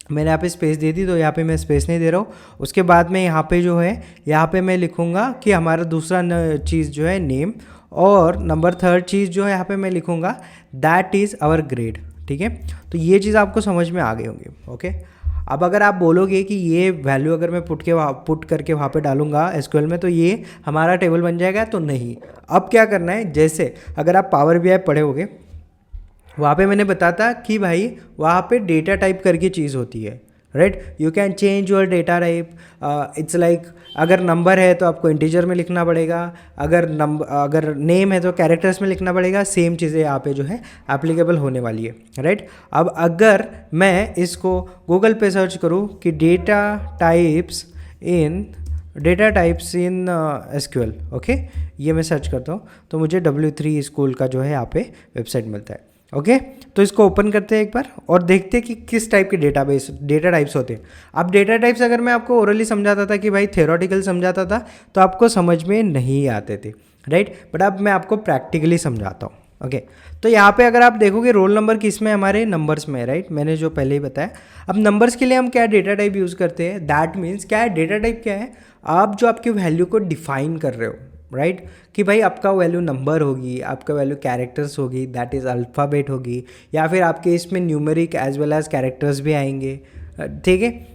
मैंने यहाँ पे स्पेस दे दी, तो यहाँ पे मैं स्पेस नहीं दे रहा हूँ। उसके बाद में यहाँ पे जो है, यहाँ पे मैं लिखूँगा कि हमारा दूसरा चीज़ जो है नेम, और नंबर 3rd चीज़ जो है यहाँ पे मैं लिखूँगा दैट इज़ आवर ग्रेड, ठीक है। तो ये चीज़ आपको समझ में आ गई होंगी, ओके। अब अगर आप बोलोगे कि ये वैल्यू अगर मैं पुट करके वहाँ पे डालूंगा एसक्यूएल में तो ये हमारा टेबल बन जाएगा, तो नहीं। अब क्या करना है, जैसे अगर आप पावर बीआई पढ़े होगे, वहाँ पे मैंने बताता कि भाई वहाँ पे डेटा टाइप करके चीज़ होती है, right. You can change your data type, it's like अगर नंबर है तो आपको इंटीजर में लिखना पड़ेगा, अगर नेम है तो कैरेक्टर्स में लिखना पड़ेगा। सेम चीज़ें यहाँ पे जो है एप्लीकेबल होने वाली है, राइट। अब अगर मैं इसको गूगल पे सर्च करूँ कि data types in SQL, okay, ये मैं सर्च करता हूँ तो मुझे W3 स्कूल का जो है यहाँ पे वेबसाइट मिलता है, ओके। तो इसको ओपन करते हैं एक बार और देखते हैं कि किस टाइप के डेटा टाइप्स होते हैं। अब डेटा टाइप्स अगर मैं आपको ओरली समझाता था कि भाई थ्योरेटिकल समझाता था तो आपको समझ में नहीं आते थे, राइट, बट अब मैं आपको प्रैक्टिकली समझाता हूँ, ओके। तो यहाँ पे अगर आप देखोगे रोल नंबर किस में, हमारे नंबर्स में, राइट, मैंने जो पहले ही बताया। अब नंबर्स के लिए हम क्या डेटा टाइप यूज़ करते हैं, दैट मीन्स क्या है, डेटा टाइप क्या है, आप जो आपकी वैल्यू को डिफाइन कर रहे हो, राइट, कि भाई आपका वैल्यू नंबर होगी, आपका वैल्यू कैरेक्टर्स होगी, दैट इज़ अल्फ़ाबेट होगी, या फिर आपके इसमें numeric as well as characters भी आएंगे, ठीक है।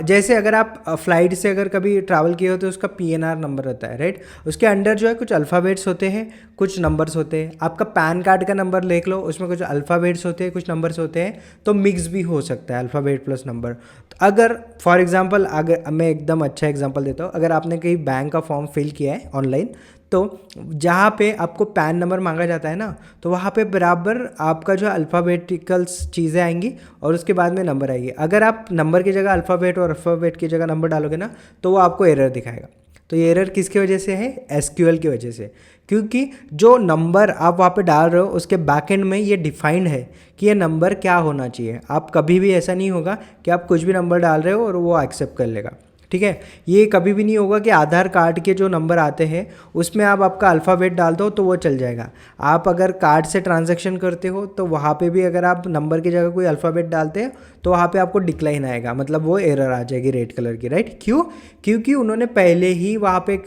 जैसे अगर आप फ्लाइट से अगर कभी ट्रैवल किए हो तो उसका PNR नंबर होता है, राइट, उसके अंडर जो है कुछ अल्फ़ाबेट्स होते हैं, कुछ नंबर्स होते हैं। आपका पैन कार्ड का नंबर देख लो, उसमें कुछ अल्फ़ाबेट्स होते हैं, कुछ नंबर्स होते हैं, तो मिक्स भी हो सकता है अल्फ़ाबेट प्लस नंबर। तो अगर फॉर एग्जांपल, अगर मैं एकदम अच्छा एग्जांपल देता हूँ, अगर आपने कहीं बैंक का फॉर्म फिल किया है ऑनलाइन, तो जहाँ पे आपको पैन नंबर मांगा जाता है ना, तो वहाँ पे बराबर आपका जो अल्फ़ाबेटिकल्स चीज़ें आएंगी और उसके बाद में नंबर आएगी। अगर आप नंबर की जगह अल्फ़ाबेट और अल्फ़ाबेट की जगह नंबर डालोगे ना, तो वो आपको एरर दिखाएगा। तो ये एरर किसकी वजह से है, एसक्यूएल की वजह से, क्योंकि जो नंबर आप वहाँ पे डाल रहे हो उसके बैकएंड में ये डिफाइंड है कि ये नंबर क्या होना चाहिए। आप कभी भी ऐसा नहीं होगा कि आप कुछ भी नंबर डाल रहे हो और वो एक्सेप्ट कर लेगा, ठीक है। ये कभी भी नहीं होगा कि आधार कार्ड के जो नंबर आते हैं उसमें आप आपका अल्फ़ाबेट डाल दो तो वो चल जाएगा। आप अगर कार्ड से ट्रांजैक्शन करते हो तो वहाँ पे भी अगर आप नंबर की जगह कोई अल्फ़ाबेट डालते हैं तो वहाँ पे आपको डिक्लाइन आएगा, मतलब वो एरर आ जाएगी रेड कलर की, राइट। क्यों, क्योंकि उन्होंने पहले ही वहाँ पे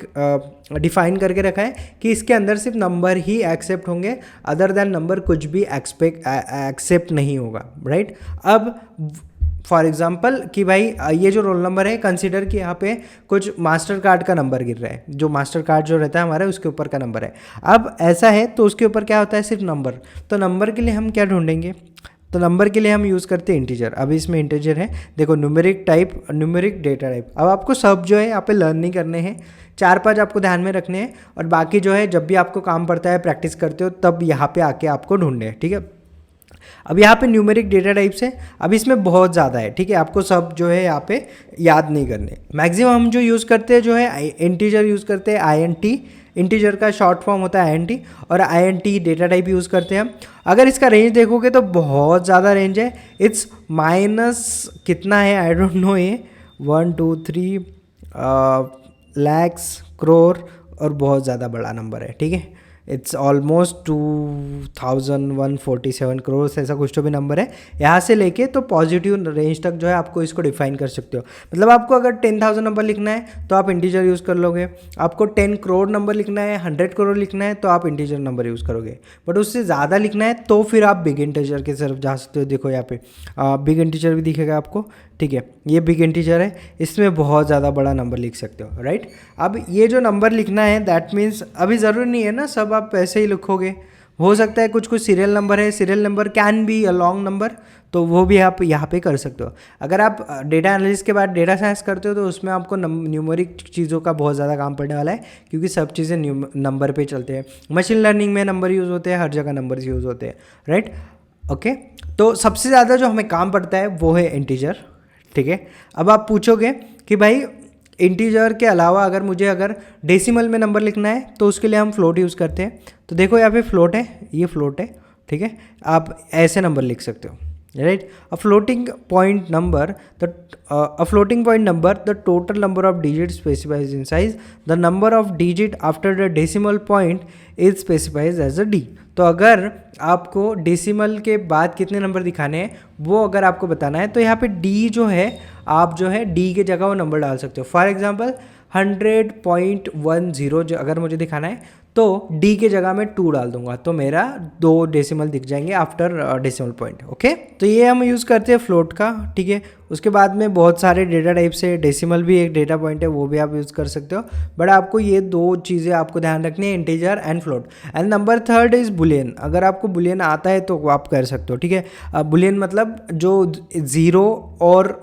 डिफाइन करके रखा है कि इसके अंदर सिर्फ नंबर ही एक्सेप्ट होंगे, अदर देन नंबर कुछ भी एक्सेप्ट नहीं होगा, राइट। अब फॉर एग्जाम्पल कि भाई ये जो रोल नंबर है, कंसीडर कि यहाँ पे कुछ मास्टर कार्ड का नंबर गिर रहा है, जो मास्टर कार्ड जो रहता है हमारा उसके ऊपर का नंबर है। अब ऐसा है तो उसके ऊपर क्या होता है, सिर्फ नंबर। तो नंबर के लिए हम क्या ढूंढेंगे, तो नंबर के लिए हम यूज़ करते हैं इंटीजर। अभी इसमें इंटीजर है, देखो numeric type, numeric data type. अब आपको सब जो है यहाँ पे लर्न नहीं करने हैं, 4-5 आपको ध्यान में रखने हैं, और बाकी जो है जब भी आपको काम पड़ता है, प्रैक्टिस करते हो, तब यहाँ पे आके आपको ढूंढने हैं, ठीक है। अब यहाँ पे न्यूमेरिक डेटा टाइप्स है, अब इसमें बहुत ज़्यादा है, ठीक है। आपको सब जो है यहाँ पे याद नहीं करने। मैक्सिमम हम जो यूज़ करते हैं जो है इंटीजर यूज़ करते हैं, INT, इंटीजर का शॉर्ट फॉर्म होता है INT, और INT डेटा टाइप यूज़ करते हैं हम। अगर इसका रेंज देखोगे तो बहुत ज़्यादा रेंज है, इट्स माइनस कितना है आई डोंट नो, ये 1 2 3 लैक्स, करोड़, और बहुत ज़्यादा बड़ा नंबर है, ठीक है। इट्स ऑलमोस्ट 2147 करोड़, ऐसा कुछ तो भी नंबर है। यहाँ से लेके तो पॉजिटिव रेंज तक जो है आपको इसको डिफाइन कर सकते हो। मतलब आपको अगर 10,000 नंबर लिखना है तो आप इंटीजर यूज़ कर लोगे, आपको 10 करोड़ नंबर लिखना है, 100 करोड़ लिखना है तो आप इंटीजर नंबर यूज़ करोगे, बट उससे ज़्यादा लिखना है तो फिर आप बिग इंटीजर की तरफ जा सकते हो। देखो यहाँ पे बिग इंटीजर भी दिखेगा आपको, ठीक है। ये बिग इंटीजर है, इसमें बहुत ज़्यादा बड़ा नंबर लिख सकते हो, राइट। अब ये जो नंबर लिखना है दैट मीन्स अभी ज़रूरी नहीं है ना सब आप ऐसे ही लिखोगे, हो सकता है कुछ कुछ सीरियल नंबर है, serial number can be a long number, तो वो भी आप यहाँ पे कर सकते हो। अगर आप डेटा एनालिसिस के बाद डेटा साइंस करते हो तो उसमें आपको न्यूमेरिक चीज़ों का बहुत ज़्यादा काम पड़ने वाला है, क्योंकि सब चीज़ें नंबर पे चलते हैं। मशीन लर्निंग में नंबर यूज़ होते हैं, हर जगह नंबर यूज़ होते हैं, राइट, ओके। तो सबसे ज़्यादा जो हमें काम पड़ता है वो है इंटीजर, ठीक है। अब आप पूछोगे कि भाई इंटीजर के अलावा अगर डेसिमल में नंबर लिखना है तो उसके लिए हम फ्लोट यूज़ करते हैं। तो देखो यहाँ पे फ्लोट है, ये फ्लोट है, ठीक है। आप ऐसे नंबर लिख सकते हो, right. A floating point number the total number of digit specifies in size, the number of digit after the decimal point is specifies as a D. तो अगर आपको डेसिमल के बाद कितने नंबर दिखाने हैं वो अगर आपको बताना है तो यहाँ पे डी जो है, आप जो है डी के जगह वो नंबर डाल सकते हो। फॉर एग्जांपल 100.10 जो अगर मुझे दिखाना है तो डी के जगह मैं 2 डाल दूंगा तो मेरा 2 डेसिमल दिख जाएंगे आफ्टर डेसिमल पॉइंट, ओके। तो ये हम यूज़ करते हैं फ्लोट का, ठीक है। उसके बाद में बहुत सारे डेटा टाइप से डेसिमल भी एक डेटा पॉइंट है, वो भी आप यूज़ कर सकते हो, बट आपको ये 2 चीज़ें आपको ध्यान रखनी है, integer and float. And number third is Boolean. अगर आपको बुलियन आता है तो आप कर सकते हो, ठीक है। बुलियन मतलब जो 0 और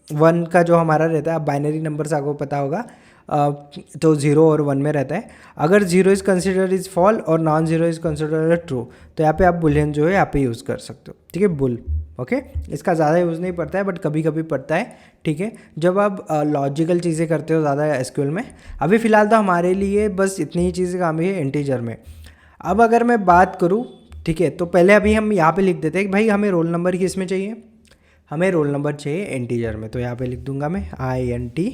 1 का जो हमारा रहता है, बाइनरी नंबर्स आपको पता होगा, तो 0 और 1 में रहता है। अगर 0 इज़ कंसिडर इज़ फॉल और नॉन 0 इज़ कंसिडर ट्रू, तो यहाँ पे आप बुलियन जो है यहाँ पे यूज़ कर सकते हो, ठीक है, बुल, ओके। इसका ज़्यादा यूज़ नहीं पड़ता है बट कभी कभी पड़ता है, ठीक है, जब आप लॉजिकल चीज़ें करते हो ज़्यादा एसक्यूएल में। अभी फ़िलहाल तो हमारे लिए बस इतनी ही चीज़ें काम है इंटीजर में। अब अगर मैं बात करूँ, ठीक है, तो पहले अभी हम यहाँ पे लिख देते हैं कि भाई हमें रोल नंबर किस में चाहिए, हमें रोल नंबर चाहिए इंटीजर में, तो यहाँ पे लिख दूंगा मैं INT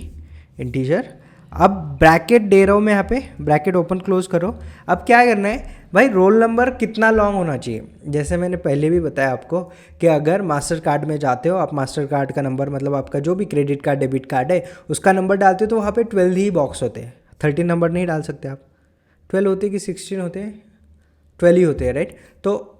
इंटीजर। अब ब्रैकेट दे रहा हूँ मैं यहाँ पे, ब्रैकेट ओपन क्लोज करो। अब क्या करना है भाई, रोल नंबर कितना लॉन्ग होना चाहिए। जैसे मैंने पहले भी बताया आपको कि अगर मास्टर कार्ड में जाते हो आप, मास्टर कार्ड का नंबर मतलब आपका जो भी क्रेडिट कार्ड डेबिट कार्ड है उसका नंबर डालते हो तो वहाँ पे 12 ही बॉक्स होते हैं, 13 नंबर नहीं डाल सकते आप। 12 होते कि 16 होते हैं, 12 ही होते हैं, राइट। तो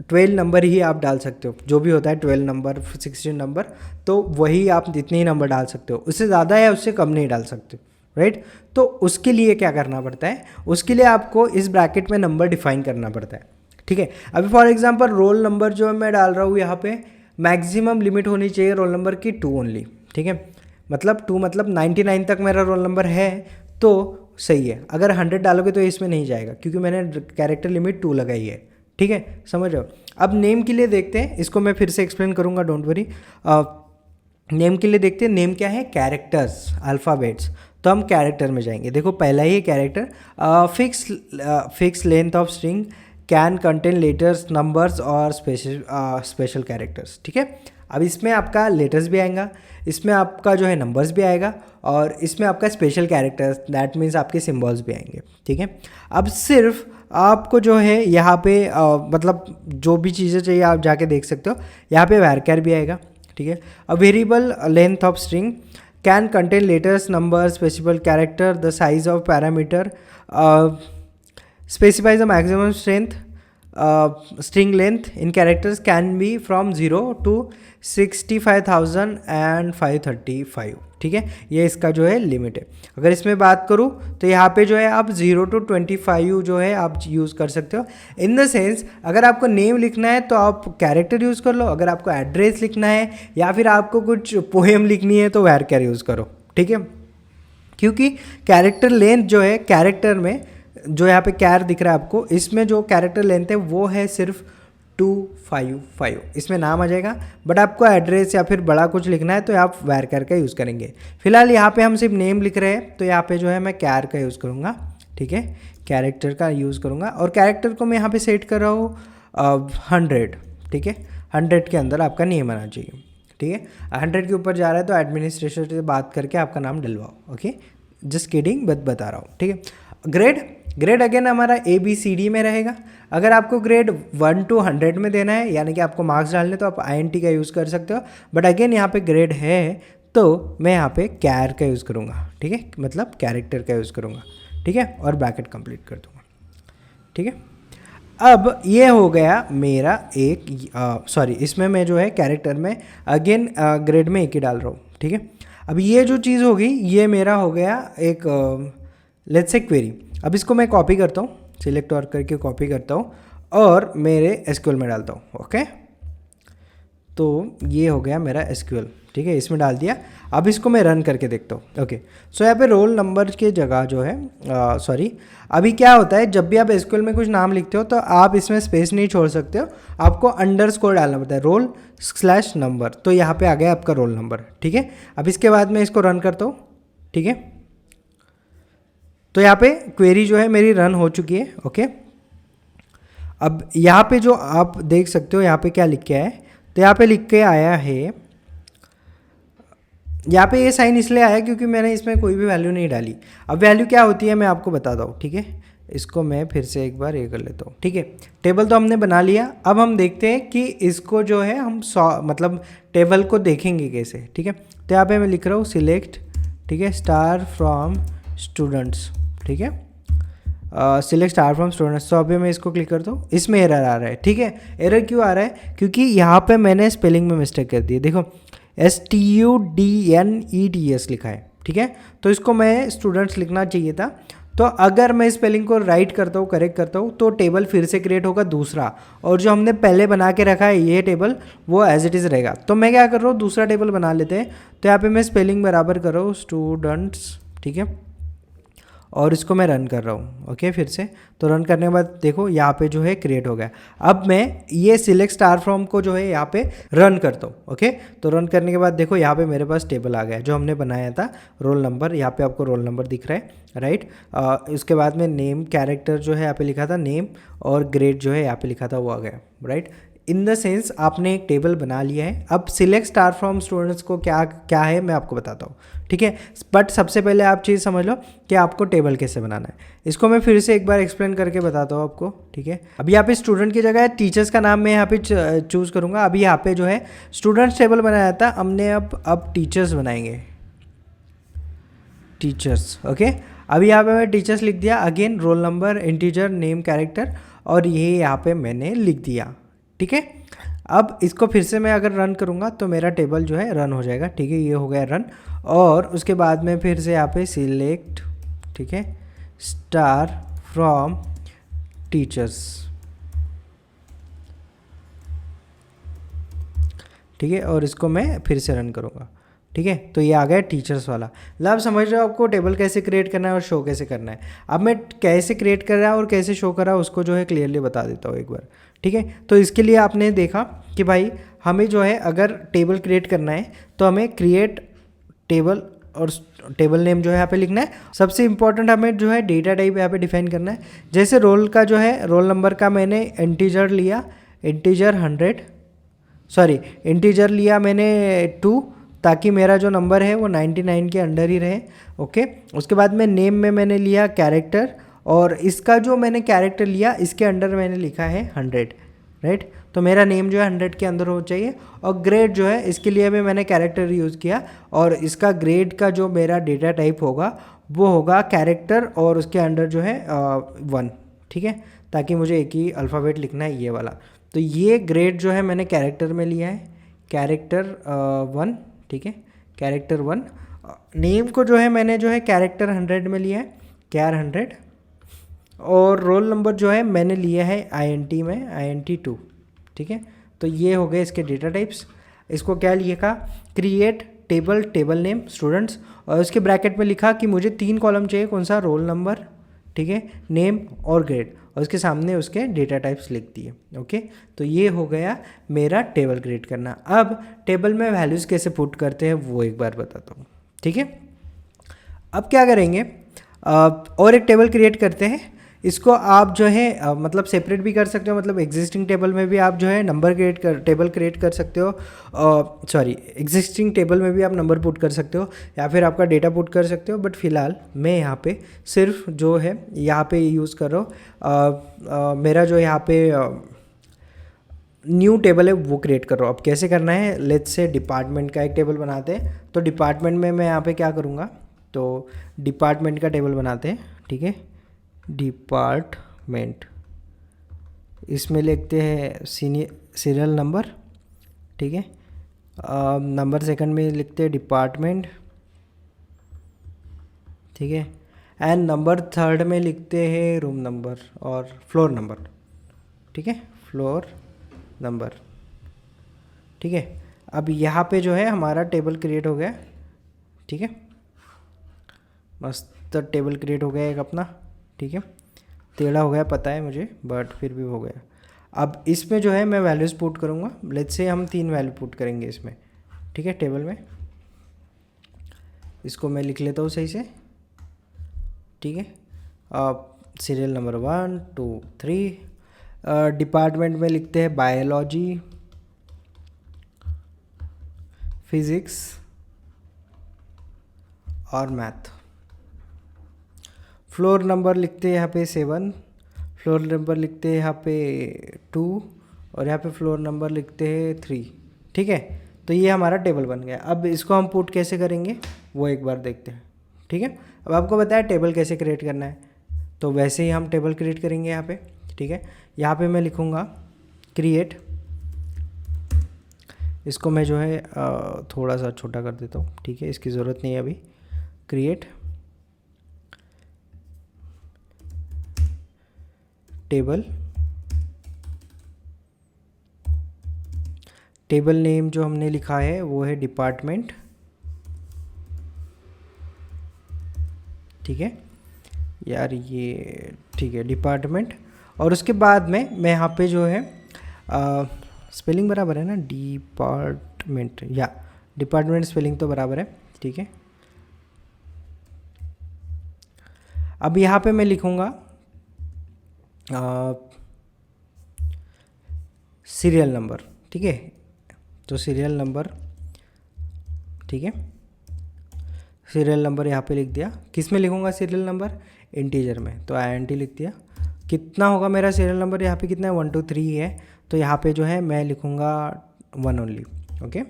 12 नंबर ही आप डाल सकते हो, जो भी होता है 12 नंबर 16 नंबर, तो वही आप जितने ही नंबर डाल सकते हो, उससे ज़्यादा या उससे कम नहीं डाल सकते, राइट। तो उसके लिए क्या करना पड़ता है, उसके लिए आपको इस ब्रैकेट में नंबर डिफाइन करना पड़ता है, ठीक है। अभी फॉर एग्जांपल रोल नंबर जो मैं डाल रहा हूँ यहाँ पे, मैक्सिमम लिमिट होनी चाहिए रोल नंबर की 2 ओनली, ठीक है। मतलब 2 मतलब 99 तक मेरा रोल नंबर है तो सही है। अगर 100 डालोगे तो इसमें नहीं जाएगा क्योंकि मैंने कैरेक्टर लिमिट 2 लगाई है, ठीक है, समझ रहे हो। अब नेम के लिए देखते हैं, इसको मैं फिर से एक्सप्लेन करूँगा, डोंट वरी। नेम के लिए देखते हैं, नेम क्या है, कैरेक्टर्स, अल्फ़ाबेट्स। तो हम कैरेक्टर में जाएंगे, देखो पहला ही character, fix length of string can contain letters numbers और स्पेशल कैरेक्टर्स, ठीक है। अब इसमें आपका लेटर्स भी आएगा, इसमें आपका जो है नंबर्स भी आएगा और इसमें आपका स्पेशल कैरेक्टर्स दैट मीन्स आपके सिम्बॉल्स भी आएंगे, ठीक है। अब सिर्फ आपको जो है यहाँ पे मतलब जो भी चीज़ें चाहिए आप जाके देख सकते हो, यहाँ पे वैरकर भी आएगा, ठीक है। A variable length of string can contain letters number specific character the size of parameter specifies the maximum strength string length in characters can be from 0 to 65,535, ठीक है, ये इसका जो है लिमिट है। अगर इसमें बात करूँ तो यहाँ पे जो है आप 0 to 25 जो है आप यूज़ कर सकते हो। इन द सेंस अगर आपको नेम लिखना है तो आप कैरेक्टर यूज़ कर लो, अगर आपको एड्रेस लिखना है या फिर आपको कुछ पोएम लिखनी है तो वैर कैर यूज़ करो, ठीक है। क्योंकि कैरेक्टर लेंथ जो है कैरेक्टर में जो यहाँ पे कैर दिख रहा है आपको, इसमें जो कैरेक्टर लेंथ है वो है सिर्फ 255, इसमें नाम आ जाएगा। बट आपको एड्रेस या फिर बड़ा कुछ लिखना है तो आप वैर कैर का यूज़ करेंगे। फिलहाल यहाँ पे हम सिर्फ नेम लिख रहे हैं तो यहाँ पे जो है मैं कैर का यूज़ करूँगा, ठीक है, कैरेक्टर का यूज़ करूँगा। और कैरेक्टर को मैं यहाँ पे सेट कर रहा हूँ 100, ठीक है, 100 के अंदर आपका नेम आना चाहिए, ठीक है। 100 के ऊपर जा रहा है तो एडमिनिस्ट्रेटर से बात करके आपका नाम डलवाओ, ओके, जस्ट किडिंग, बता रहा हूँ, ठीक है। ग्रेड अगेन हमारा ABCD में रहेगा। अगर आपको ग्रेड 1 to 100 में देना है, यानी कि आपको मार्क्स डालने, तो आप INT का यूज़ कर सकते हो। बट अगेन यहाँ पे ग्रेड है तो मैं यहाँ पे कैर का यूज़ करूँगा, ठीक है, मतलब कैरेक्टर का यूज़ करूँगा, ठीक है, और ब्रैकेट कंप्लीट कर दूँगा, ठीक है। अब ये हो गया मेरा एक सॉरी, इसमें मैं जो है कैरेक्टर में अगेन ग्रेड में एक ही डाल रहा हूँ, ठीक है। अब ये जो चीज़ होगी ये मेरा हो गया एक लेट्स से क्वेरी। अब इसको मैं कॉपी करता हूँ, सिलेक्ट और करके कॉपी करता हूँ और मेरे SQL में डालता हूँ, ओके। तो ये हो गया मेरा SQL, ठीक है, इसमें डाल दिया। अब इसको मैं रन करके देखता हूँ, ओके। सो यहाँ पे रोल नंबर के जगह जो है सॉरी, अभी क्या होता है जब भी आप SQL में कुछ नाम लिखते हो तो आप इसमें स्पेस नहीं छोड़ सकते हो, आपको अंडरस्कोर डालना पड़ता है, roll/number। तो यहाँ पे आ गया आपका रोल नंबर, ठीक है। अब इसके बाद मैं इसको रन करता हूँ, ठीक है। तो यहाँ पे क्वेरी जो है मेरी रन हो चुकी है, ओके। अब यहाँ पे जो आप देख सकते हो यहाँ पे क्या लिख के आया है, तो यहाँ पे लिख के आया है, यहाँ पे ये साइन इसलिए आया क्योंकि मैंने इसमें कोई भी वैल्यू नहीं डाली। अब वैल्यू क्या होती है मैं आपको बताता हूँ, ठीक है। इसको मैं फिर से एक बार ये कर लेता हूँ, ठीक है। टेबल तो हमने बना लिया, अब हम देखते हैं कि इसको जो है हम मतलब टेबल को देखेंगे कैसे, ठीक है। तो यहाँ पे मैं लिख रहा हूँ सिलेक्ट, ठीक है, स्टार फ्रॉम स्टूडेंट्स, ठीक है, सिलेक्ट स्टार फ्रॉम स्टूडेंट्स। तो अभी मैं इसको क्लिक करता हूँ, इसमें एरर आ रहा है, ठीक है। एरर क्यों आ रहा है, क्योंकि यहाँ पे मैंने स्पेलिंग में मिस्टेक कर दी है, देखो STUDNETS लिखा है, ठीक है। तो इसको मैं स्टूडेंट्स लिखना चाहिए था। तो अगर मैं स्पेलिंग को राइट करता हूँ, करेक्ट करता हूँ, तो टेबल फिर से क्रिएट होगा दूसरा, और जो हमने पहले बना के रखा है ये टेबल वो एज इट इज़ रहेगा। तो मैं क्या कर रहा हूँ, दूसरा टेबल बना लेते हैं। तो यहाँ पे मैं स्पेलिंग बराबर कर रहा हूँ स्टूडेंट्स, ठीक है, और इसको मैं रन कर रहा हूँ, ओके। फिर से तो रन करने के बाद देखो यहाँ पे जो है क्रिएट हो गया। अब मैं ये सिलेक्ट स्टार फ्रॉम को जो है यहाँ पे रन करता हूँ, ओके। तो रन करने के बाद देखो यहाँ पे मेरे पास टेबल आ गया जो हमने बनाया था, रोल नंबर, यहाँ पे आपको रोल नंबर दिख रहा है, राइट। उसके बाद में नेम, कैरेक्टर जो है यहाँ पे लिखा था नेम, और ग्रेड जो है यहाँ पे लिखा था वो आ गया, राइट। इन द सेंस आपने एक टेबल बना लिया है। अब सिलेक्ट स्टार फ्रॉम स्टूडेंट्स को क्या क्या है मैं आपको बताता हूँ, ठीक है। बट सबसे पहले आप चीज़ समझ लो कि आपको टेबल कैसे बनाना है। इसको मैं फिर से एक बार एक्सप्लेन करके बताता हूँ आपको, ठीक है। अभी यहाँ पे स्टूडेंट की जगह टीचर्स का नाम मैं यहाँ पे चूज़ करूँगा। अभी यहाँ पे जो है स्टूडेंट्स टेबल बनाया था हमने, अब टीचर्स बनाएंगे, टीचर्स, ओके। अभी यहाँ पे मैं टीचर्स लिख दिया, again roll number, integer, name, character, और ये यहाँ पे मैंने लिख दिया, ठीक है। अब इसको फिर से मैं अगर रन करूँगा तो मेरा टेबल जो है रन हो जाएगा, ठीक है, ये हो गया रन। और उसके बाद में फिर से यहाँ पे सिलेक्ट, ठीक है, स्टार फ्रॉम टीचर्स, ठीक है, और इसको मैं फिर से रन करूँगा, ठीक है। तो ये आ गया टीचर्स वाला। मतलब समझ रहे हो आपको टेबल कैसे क्रिएट करना है और शो कैसे करना है। अब मैं कैसे क्रिएट कर रहा है और कैसे शो कर रहा है उसको जो है क्लियरली बता देता हूँ एक बार, ठीक है। तो इसके लिए आपने देखा कि भाई हमें जो है अगर टेबल क्रिएट करना है तो हमें क्रिएट टेबल और टेबल नेम जो है यहाँ पे लिखना है। सबसे इंपॉर्टेंट हमें जो है डेटा टाइप यहाँ पे डिफाइन करना है। जैसे रोल का जो है रोल नंबर का मैंने इंटीजर लिया, इंटीजर 100, सॉरी इंटीजर लिया मैंने 2, ताकि मेरा जो नंबर है वो 99 के अंडर ही रहे, ओके। उसके बाद में नेम में मैंने लिया कैरेक्टर, और इसका जो मैंने कैरेक्टर लिया इसके अंडर मैंने लिखा है 100, राइट। तो मेरा नेम जो है 100 के अंदर हो चाहिए। और ग्रेड जो है इसके लिए भी मैंने कैरेक्टर यूज़ किया, और इसका ग्रेड का जो मेरा डेटा टाइप होगा वो होगा कैरेक्टर, और उसके अंडर जो है 1, ठीक है, ताकि मुझे एक ही अल्फ़ाबेट लिखना है, ये वाला। तो ये ग्रेड जो है मैंने कैरेक्टर में लिया है, कैरेक्टर 1, ठीक है, कैरेक्टर 1। नेम को जो है मैंने जो है कैरेक्टर 100 में लिया है, कैर 100। और रोल नंबर जो है मैंने लिया है INT में, INT 2, ठीक है। तो ये हो गए इसके डेटा टाइप्स। इसको क्या लिखा, create table, table name students, और उसके ब्रैकेट में लिखा कि मुझे 3 कॉलम चाहिए, कौन सा, रोल नंबर, ठीक है, नेम और ग्रेड, और उसके सामने उसके डेटा टाइप्स लिख दिए। ओके, तो ये हो गया मेरा टेबल क्रिएट करना। अब टेबल में वैल्यूज़ कैसे पुट करते हैं वो एक बार बताता हूँ, ठीक है। अब क्या करेंगे, और एक टेबल क्रिएट करते हैं। इसको आप जो है मतलब सेपरेट भी कर सकते हो, मतलब एग्जिस्टिंग टेबल में भी आप जो है नंबर टेबल क्रिएट कर सकते हो, सॉरी एग्जिस्टिंग टेबल में भी आप नंबर पुट कर सकते हो, या फिर आपका डेटा पुट कर सकते हो। बट फिलहाल मैं यहाँ पे सिर्फ जो है यहाँ पे यूज़ कर रहा हूँ, मेरा जो यहाँ पे न्यू टेबल है वो क्रिएट कर रहा हूँ। अब कैसे करना है, लेट्स से डिपार्टमेंट का एक टेबल बनाते हैं। तो डिपार्टमेंट में मैं यहाँ पे क्या करूँगा, तो डिपार्टमेंट का टेबल बनाते हैं, ठीक है, डिपार्टमेंट। इसमें लिखते हैं सीरियल नंबर, ठीक है, नंबर सेकंड में लिखते हैं डिपार्टमेंट, ठीक है, एंड नंबर थर्ड में लिखते हैं रूम नंबर और फ्लोर नंबर, ठीक है, फ्लोर नंबर, ठीक है। अब यहाँ पे जो है हमारा टेबल क्रिएट हो गया, ठीक है, मस्त टेबल क्रिएट हो गया एक अपना, ठीक है। टेढ़ा हो गया पता है मुझे, बट फिर भी हो गया। अब इसमें जो है मैं वैल्यूज़ पुट करूँगा। लेट्स से हम 3 वैल्यू पुट करेंगे इसमें, ठीक है, टेबल में। इसको मैं लिख लेता हूँ सही से, ठीक है। Serial number 1 2 3। डिपार्टमेंट में लिखते हैं बायोलॉजी, फिज़िक्स और मैथ। फ्लोर नंबर लिखते हैं यहाँ पे 7, फ्लोर नंबर लिखते हैं यहाँ पे 2, और यहाँ पे फ्लोर नंबर लिखते हैं 3, ठीक है। तो ये हमारा टेबल बन गया। अब इसको हम पुट कैसे करेंगे वो एक बार देखते हैं, ठीक है। अब आपको बताया टेबल कैसे क्रिएट करना है, तो वैसे ही हम टेबल क्रिएट करेंगे यहाँ पे, ठीक है। यहाँ पे मैं लिखूँगा क्रिएट, इसको मैं जो है थोड़ा सा छोटा कर देता हूँ, ठीक है, इसकी ज़रूरत नहीं है अभी। क्रिएट टेबल, टेबल नेम जो हमने लिखा है वो है डिपार्टमेंट, ठीक है यार, ये ठीक है डिपार्टमेंट। और उसके बाद में मैं यहाँ पे जो है स्पेलिंग बराबर है ना, डिपार्टमेंट, या डिपार्टमेंट स्पेलिंग तो बराबर है, ठीक है। अब यहाँ पे मैं लिखूँगा सीरियल नंबर, ठीक है। तो सीरियल नंबर, ठीक है, सीरियल नंबर यहाँ पे लिख दिया। किस में लिखूँगा सीरियल नंबर, इंटीजर में, तो INT लिख दिया। कितना होगा मेरा सीरियल नंबर, यहाँ पे कितना है 1 2 3 है, तो यहाँ पे जो है मैं लिखूँगा 1 ओनली, ओके,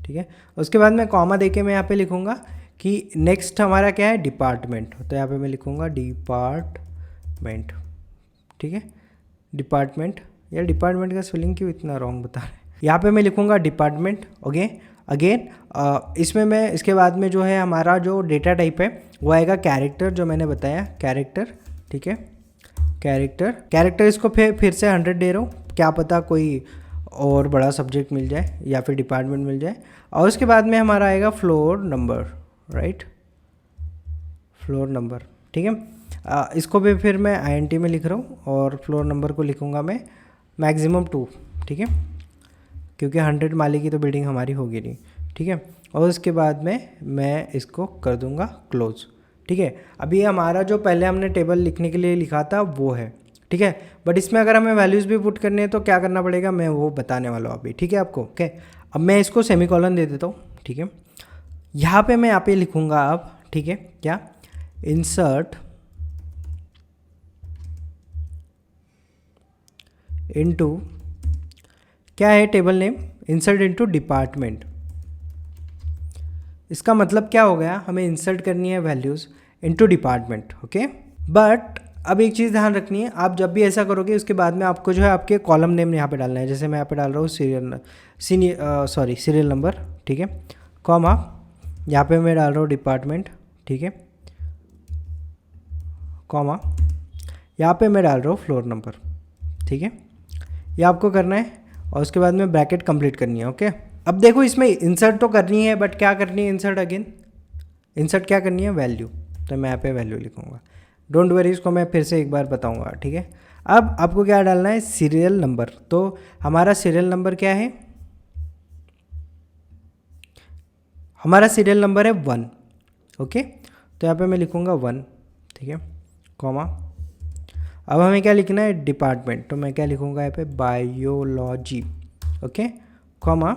ठीक है। उसके बाद मैं कॉमा देके मैं यहाँ पे लिखूँगा कि नेक्स्ट हमारा क्या है, डिपार्टमेंट, तो यहाँ पे मैं लिखूँगा डिपार्टमेंट, ठीक है, डिपार्टमेंट। यार डिपार्टमेंट का स्पेलिंग क्यों इतना रॉन्ग बता रहे हैं। यहाँ पे मैं लिखूँगा डिपार्टमेंट, ओके अगेन। इसमें मैं इसके बाद में जो है हमारा जो डेटा टाइप है वो आएगा कैरेक्टर, जो मैंने बताया कैरेक्टर, ठीक है, कैरेक्टर इसको फिर से 100 दे रहा हूँ, क्या पता कोई और बड़ा सब्जेक्ट मिल जाए या फिर डिपार्टमेंट मिल जाए। और उसके बाद में हमारा आएगा floor number, right, floor number, ठीक है। इसको भी फिर मैं INT में लिख रहा हूँ, और फ्लोर नंबर को लिखूँगा मैं मैक्सिमम 2, ठीक है, क्योंकि 100 माले की तो बिल्डिंग हमारी होगी नहीं, ठीक है। और उसके बाद में मैं इसको कर दूंगा क्लोज, ठीक है। अभी हमारा जो पहले हमने टेबल लिखने के लिए लिखा था वो है, ठीक है। बट इसमें अगर हमें वैल्यूज़ भी पुट करनी है तो क्या करना पड़ेगा, मैं वो बताने वाला हूँ अभी, ठीक है आपको, ओके। अब मैं इसको सेमीकोलन दे देता हूँ, ठीक है। यहाँ पे मैं यहाँ पे लिखूँगा अब, ठीक है, क्या, इंसर्ट इनटू, क्या है table name, insert into department. इसका मतलब क्या हो गया, हमें इंसर्ट करनी है values into department, okay. But अब एक चीज़ ध्यान रखनी है, आप जब भी ऐसा करोगे उसके बाद में आपको जो है आपके कॉलम नेम यहाँ पे डालना है। जैसे मैं यहाँ पे डाल रहा हूँ सीरियल नंबर, ठीक है, कॉमा, यहाँ पे मैं डाल रहा हूँ डिपार्टमेंट, ठीक है, कॉमा, यहाँ पे मैं डाल रहा हूँ फ्लोर नंबर, ठीक है। ये आपको करना है और उसके बाद में ब्रैकेट कंप्लीट करनी है। ओके, अब देखो इसमें इंसर्ट तो करनी है, बट क्या करनी है इंसर्ट, अगेन इंसर्ट क्या करनी है, वैल्यू। तो मैं यहाँ पे वैल्यू लिखूँगा, डोंट वरी, इसको मैं फिर से एक बार बताऊँगा, ठीक है। अब आपको क्या डालना है, सीरियल नंबर। तो हमारा सीरियल नंबर क्या है, हमारा सीरियल नंबर है 1। ओके, तो यहाँ पे मैं लिखूँगा 1, ठीक है, कॉमा। अब हमें क्या लिखना है, डिपार्टमेंट। तो मैं क्या लिखूँगा यहाँ पे, बायोलॉजी, ओके, कॉमा,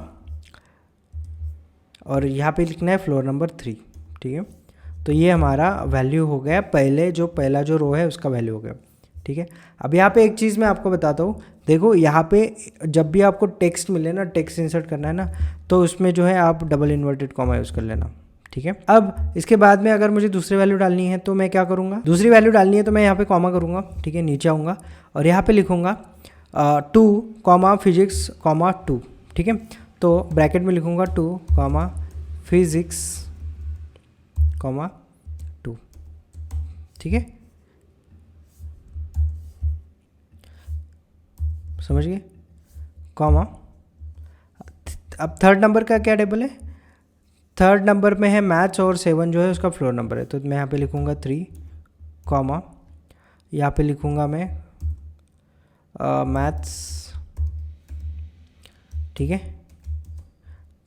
और यहाँ पे लिखना है फ्लोर नंबर 3, ठीक है। तो ये हमारा वैल्यू हो गया, पहला जो रो है उसका वैल्यू हो गया, ठीक है। अब यहाँ पे एक चीज़ मैं आपको बताता हूँ, देखो यहाँ पे जब भी आपको टेक्स्ट मिले ना, टेक्स्ट इंसर्ट करना है ना, तो उसमें जो है आप डबल इन्वर्टेड कॉमा यूज़ कर लेना, ठीक है। अब इसके बाद में अगर मुझे दूसरी वैल्यू डालनी है तो मैं क्या करूँगा, दूसरी वैल्यू डालनी है तो मैं यहाँ पे कॉमा करूँगा, ठीक है, नीचे आऊँगा और यहाँ पे लिखूँगा 2 कॉमा फिजिक्स कॉमा 2, ठीक है। तो ब्रैकेट में लिखूँगा 2 कॉमा फिजिक्स कॉमा 2, ठीक है, समझ गए, कॉमा। अब थर्ड नंबर का क्या टेबल है, थर्ड नंबर में है मैथ्स और 7 जो है उसका फ्लोर नंबर है। तो मैं यहाँ पे लिखूँगा 3 कॉमा, यहाँ पे लिखूँगा मैं मैथ्स, ठीक है,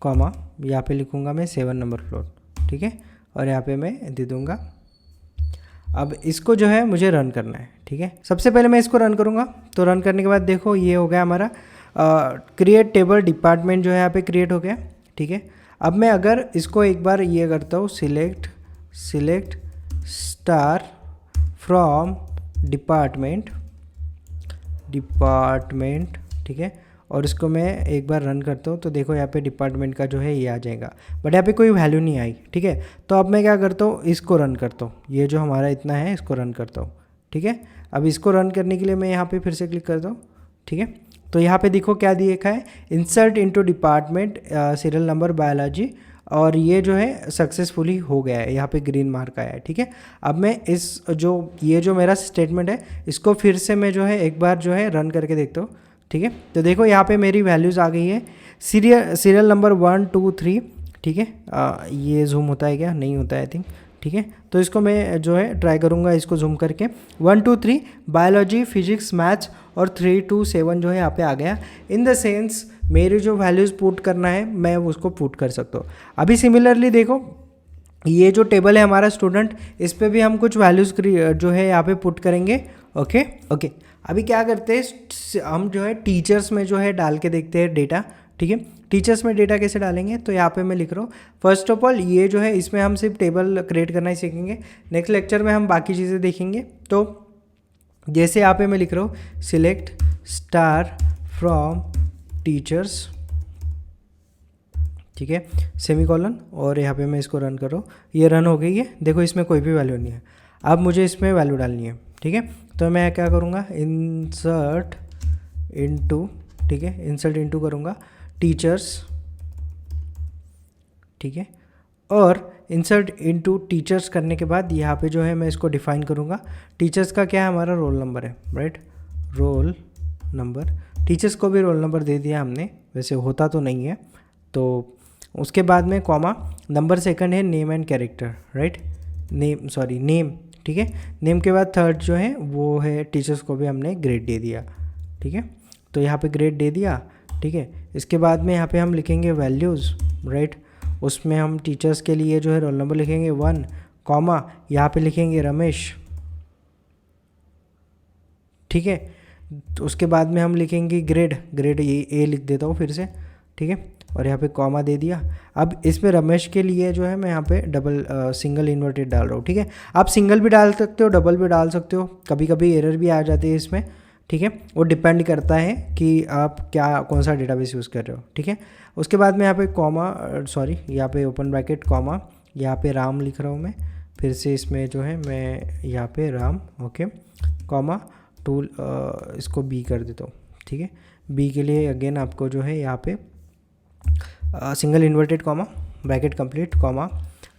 कॉमा, यहाँ पे लिखूँगा मैं 7 नंबर फ्लोर, ठीक है, और यहाँ पे मैं दे दूँगा। अब इसको जो है मुझे रन करना है, ठीक है। सबसे पहले मैं इसको रन करूँगा, तो रन करने के बाद देखो ये हो गया हमारा क्रिएट टेबल डिपार्टमेंट जो है यहाँ पे क्रिएट हो गया, ठीक है। अब मैं अगर इसको एक बार ये करता हूँ, सिलेक्ट स्टार फ्रॉम डिपार्टमेंट, ठीक है, और इसको मैं एक बार रन करता हूँ, तो देखो यहाँ पे डिपार्टमेंट का जो है ये आ जाएगा, बट यहाँ पे कोई वैल्यू नहीं आई, ठीक है। तो अब मैं क्या करता हूँ, इसको रन करता हूँ, ये जो हमारा इतना है इसको रन करता हूँ, ठीक है। अब इसको रन करने के लिए मैं यहाँ पे फिर से क्लिक करता हूँ, ठीक है। तो यहाँ पे देखो क्या दिखा है, insert into department serial number biology, और ये जो है सक्सेसफुली हो गया है, यहाँ पे ग्रीन मार्क आया है, ठीक है। अब मैं ये जो मेरा स्टेटमेंट है इसको फिर से मैं जो है एक बार जो है रन करके देखता हूँ, ठीक है। तो देखो यहाँ पे मेरी वैल्यूज़ आ गई है, सीरियल नंबर 1 2 3, ठीक है। ये जूम होता है क्या, नहीं होता है आई थिंक, ठीक है। तो इसको मैं जो है ट्राई करूँगा इसको जूम करके, 1 2 3 बायोलॉजी फिजिक्स मैथ्स और 3 2 7 जो है यहाँ पे आ गया। इन द सेंस मेरी जो वैल्यूज़ पुट करना है मैं उसको पुट कर सकता हूँ। अभी सिमिलरली देखो ये जो टेबल है हमारा स्टूडेंट, इस पर भी हम कुछ वैल्यूज़ जो है यहाँ पे पुट करेंगे। ओके, अभी क्या करते हैं हम जो है टीचर्स में जो है डाल के देखते हैं डेटा, ठीक है। टीचर्स में डेटा कैसे डालेंगे, तो यहाँ पे मैं लिख रहा हूँ, फर्स्ट ऑफ ऑल ये जो है इसमें हम सिर्फ टेबल क्रिएट करना ही सीखेंगे, नेक्स्ट लेक्चर में हम बाकी चीज़ें देखेंगे। तो जैसे यहाँ पे मैं लिख रहा हूँ, सिलेक्ट स्टार फ्रॉम टीचर्स, ठीक है, सेमीकोलन, और यहाँ पे मैं इसको रन कर रहा हूँ, ये रन हो गई है। देखो इसमें कोई भी वैल्यू नहीं है, अब मुझे इसमें वैल्यू डालनी है, ठीक है। तो मैं क्या करूँगा, इंसर्ट इनटू, ठीक है, इंसर्ट इनटू करूँगा टीचर्स, ठीक है, और इंसर्ट इनटू टीचर्स करने के बाद यहाँ पे जो है मैं इसको डिफाइन करूँगा, टीचर्स का क्या है, हमारा रोल नंबर है, राइट, रोल नंबर, टीचर्स को भी रोल नंबर दे दिया हमने, वैसे होता तो नहीं है। तो उसके बाद में कॉमा, नंबर सेकंड है name and character, right, name, ठीक है, नेम के बाद थर्ड जो है वो है टीचर्स को भी हमने ग्रेड दे दिया, ठीक है। तो यहाँ पे ग्रेड दे दिया, ठीक है। इसके बाद में यहाँ पे हम लिखेंगे वैल्यूज़, राइट, उसमें हम टीचर्स के लिए जो है रोल नंबर लिखेंगे 1, कॉमा, यहाँ पे लिखेंगे रमेश, ठीक है। तो उसके बाद में हम लिखेंगे ग्रेड ये ए लिख देता हूँ फिर से, ठीक है, और यहाँ पे कॉमा दे दिया। अब इसमें रमेश के लिए जो है मैं यहाँ पे सिंगल इन्वर्टेड डाल रहा हूँ, ठीक है। आप सिंगल भी डाल सकते हो, डबल भी डाल सकते हो, कभी कभी एरर भी आ जाती है इसमें, ठीक है। वो डिपेंड करता है कि आप कौन सा डेटाबेस यूज़ कर रहे हो, ठीक है। उसके बाद में यहाँ पे यहाँ पे ओपन ब्रैकेट कॉमा, यहाँ पे राम लिख रहा हूँ मैं, फिर से इसमें जो है मैं यहाँ पे राम, ओके, कॉमा टूल, इसको बी कर देता हूँ, ठीक है। बी के लिए अगेन आपको जो है यहाँ पे single inverted comma, bracket complete, comma,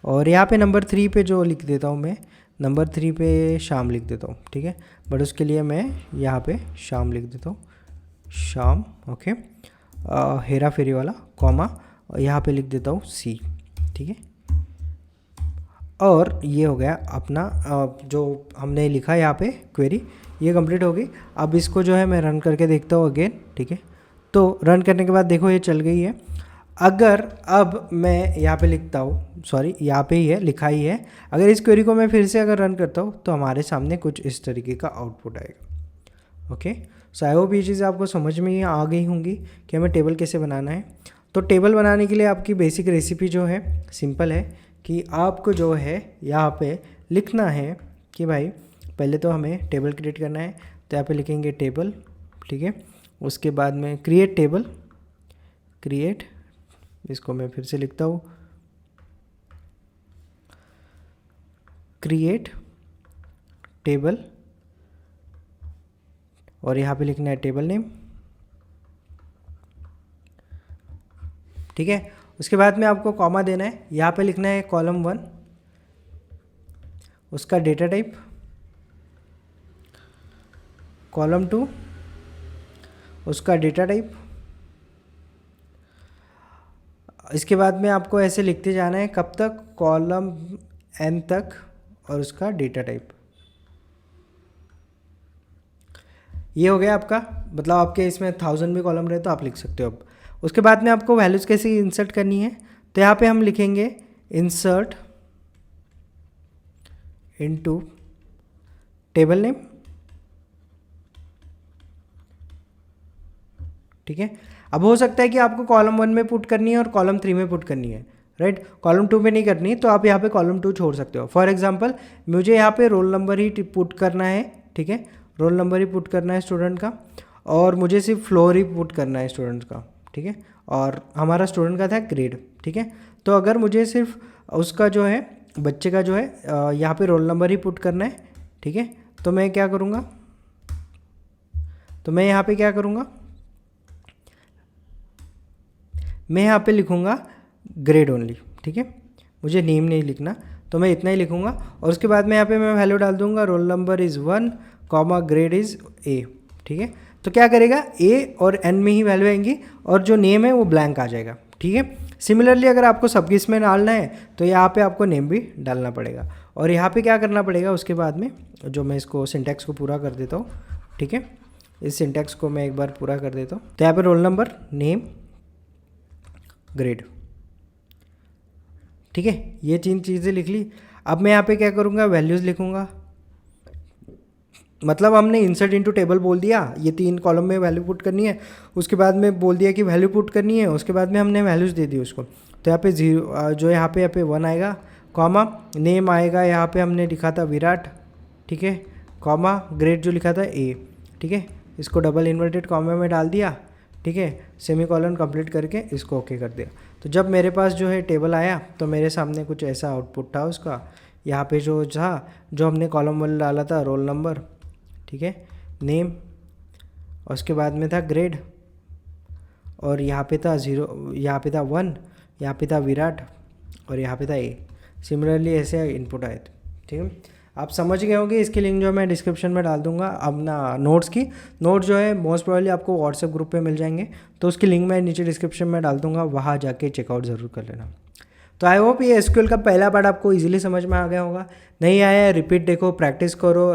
और यहाँ पे नंबर 3 पे जो लिख देता हूँ मैं, नंबर 3 पे शाम लिख देता हूँ, ठीक है। बट उसके लिए मैं यहाँ पे शाम लिख देता हूँ, शाम, ओके। हेरा फेरी वाला, कॉमा, और यहाँ पे लिख देता हूँ सी, ठीक है। और ये हो गया अपना जो हमने लिखा यहाँ पे क्वेरी, ये कंप्लीट होगी। अब इसको जो है मैं रन करके देखता हूँ अगेन, ठीक है। तो रन करने के बाद देखो ये चल गई है। अगर अब मैं यहाँ पे लिखता हूँ, सॉरी यहाँ पे ही है, लिखा ही है, अगर इस क्वेरी को मैं फिर से अगर रन करता हूँ तो हमारे सामने कुछ इस तरीके का आउटपुट आएगा, ओके। सो आई होप ये चीज़ आपको समझ में आ गई होंगी कि हमें टेबल कैसे बनाना है। तो टेबल बनाने के लिए आपकी बेसिक रेसिपी जो है सिंपल है कि आपको जो है यहाँ पे लिखना है कि भाई पहले तो हमें टेबल क्रिएट करना है, तो यहाँ पे लिखेंगे टेबल, ठीक है। उसके बाद में क्रिएट टेबल, क्रिएट, इसको मैं फिर से लिखता हूँ, क्रिएट टेबल, और यहाँ पे लिखना है टेबल नेम, ठीक है। उसके बाद में आपको कॉमा देना है, यहाँ पे लिखना है कॉलम 1, उसका डेटा टाइप, कॉलम 2, उसका डेटा टाइप। इसके बाद में आपको ऐसे लिखते जाना है कब तक, कॉलम n तक, और उसका डेटा टाइप। ये हो गया आपका, मतलब आपके इसमें 1000 भी कॉलम रहे तो आप लिख सकते हो। अब उसके बाद में आपको वैल्यूज़ कैसे इंसर्ट करनी है, तो यहाँ पे हम लिखेंगे इंसर्ट इनटू टेबल नेम, ठीक है। अब हो सकता है कि आपको कॉलम 1 में पुट करनी है और कॉलम 3 में पुट करनी है, राइट। कॉलम 2 में नहीं करनी, तो आप यहाँ पे कॉलम 2 छोड़ सकते हो। फॉर एग्जांपल मुझे यहाँ पे रोल नंबर ही पुट करना है, ठीक है, रोल नंबर ही पुट करना है स्टूडेंट का, और मुझे सिर्फ फ्लोर ही पुट करना है स्टूडेंट का, ठीक है। और हमारा स्टूडेंट का था ग्रेड, ठीक है। तो अगर मुझे सिर्फ उसका जो है बच्चे का जो है यहाँ पे रोल नंबर ही पुट करना है, ठीक है, तो मैं क्या करूँगा, तो मैं यहाँ पे क्या करूँगा, मैं यहाँ पे लिखूँगा ग्रेड ओनली, ठीक है, मुझे नेम नहीं लिखना, तो मैं इतना ही लिखूँगा। और उसके बाद में यहाँ पे मैं वैल्यू डाल दूँगा roll number is 1, comma grade is a, ठीक है। तो क्या करेगा, ए और एन में ही वैल्यू आएंगी और जो नेम है वो ब्लैंक आ जाएगा, ठीक है। सिमिलरली अगर आपको सबकी इसमें डालना है तो यहाँ पे आपको नेम भी डालना पड़ेगा। और यहाँ पे क्या करना पड़ेगा उसके बाद में, जो मैं इसको सिंटैक्स को पूरा कर देता हूँ, ठीक है, इस सिंटैक्स को मैं एक बार पूरा कर देता हूँ। तो यहाँ पे रोल नंबर, नेम, ग्रेड, ठीक है, ये 3 चीज़ें लिख ली। अब मैं यहाँ पे क्या करूँगा, वैल्यूज़ लिखूँगा, मतलब हमने इंसर्ट इनटू टेबल बोल दिया, ये 3 कॉलम में वैल्यू पुट करनी है, उसके बाद में बोल दिया कि वैल्यू पुट करनी है, उसके बाद में हमने वैल्यूज़ दे दी उसको। तो यहाँ पे 0 जो यहाँ पे 1 आएगा, कॉमा नेम आएगा, यहाँ पे हमने लिखा था विराट, ठीक है, कॉमा ग्रेड जो लिखा था ए, ठीक है, इसको डबल इन्वर्टेड कॉमा में डाल दिया, ठीक है, सेमी कॉलन कंप्लीट करके इसको ओके कर दिया। तो जब मेरे पास जो है टेबल आया तो मेरे सामने कुछ ऐसा आउटपुट था उसका। यहाँ पे जो था, जो हमने कॉलम 1 डाला था रोल नंबर, ठीक है, नेम, और उसके बाद में था ग्रेड, और यहाँ पे था 0, यहाँ पे था 1, यहाँ पे था विराट, और यहाँ पे था ए। सिमिलरली ऐसे इनपुट आए थे, ठीक है। आप समझ गए होंगे। इसकी लिंक जो मैं डिस्क्रिप्शन में डाल दूंगा अपना नोट्स की। नोट जो है मोस्ट प्रोबेबली आपको व्हाट्सएप ग्रुप पे मिल जाएंगे, तो उसकी लिंक मैं नीचे डिस्क्रिप्शन में डाल दूंगा, वहाँ जाके चेकआउट ज़रूर कर लेना। तो आई होप ये एसक्यूएल का पहला पार्ट आपको इजीली समझ में आ गया होगा। नहीं आया है रिपीट देखो, प्रैक्टिस करो,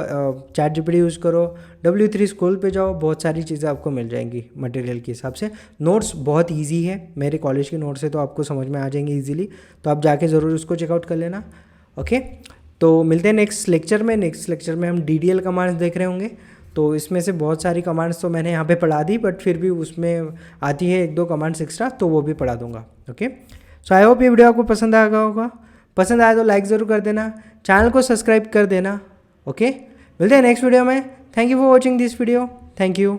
चैट जीपीटी यूज़ करो, W3 स्कूल पे जाओ, बहुत सारी चीज़ें आपको मिल जाएंगी मटेरियल के हिसाब से। नोट्स बहुत इजी है, मेरे कॉलेज के नोट्स है तो आपको समझ में आ जाएंगे इजीली, तो आप जाके ज़रूर उसको चेकआउट कर लेना। ओके, तो मिलते हैं नेक्स्ट लेक्चर में। नेक्स्ट लेक्चर में हम DDL कमांड्स देख रहे होंगे। तो इसमें से बहुत सारी कमांड्स तो मैंने यहाँ पे पढ़ा दी, बट फिर भी उसमें आती है 1-2 कमांड्स एक्स्ट्रा, तो वो भी पढ़ा दूंगा। ओके, सो आई होप ये वीडियो आपको पसंद आ गया होगा। पसंद आया तो लाइक ज़रूर कर देना, चैनल को सब्सक्राइब कर देना। ओके, मिलते हैं नेक्स्ट वीडियो में। Thank you for watching this video. Thank you.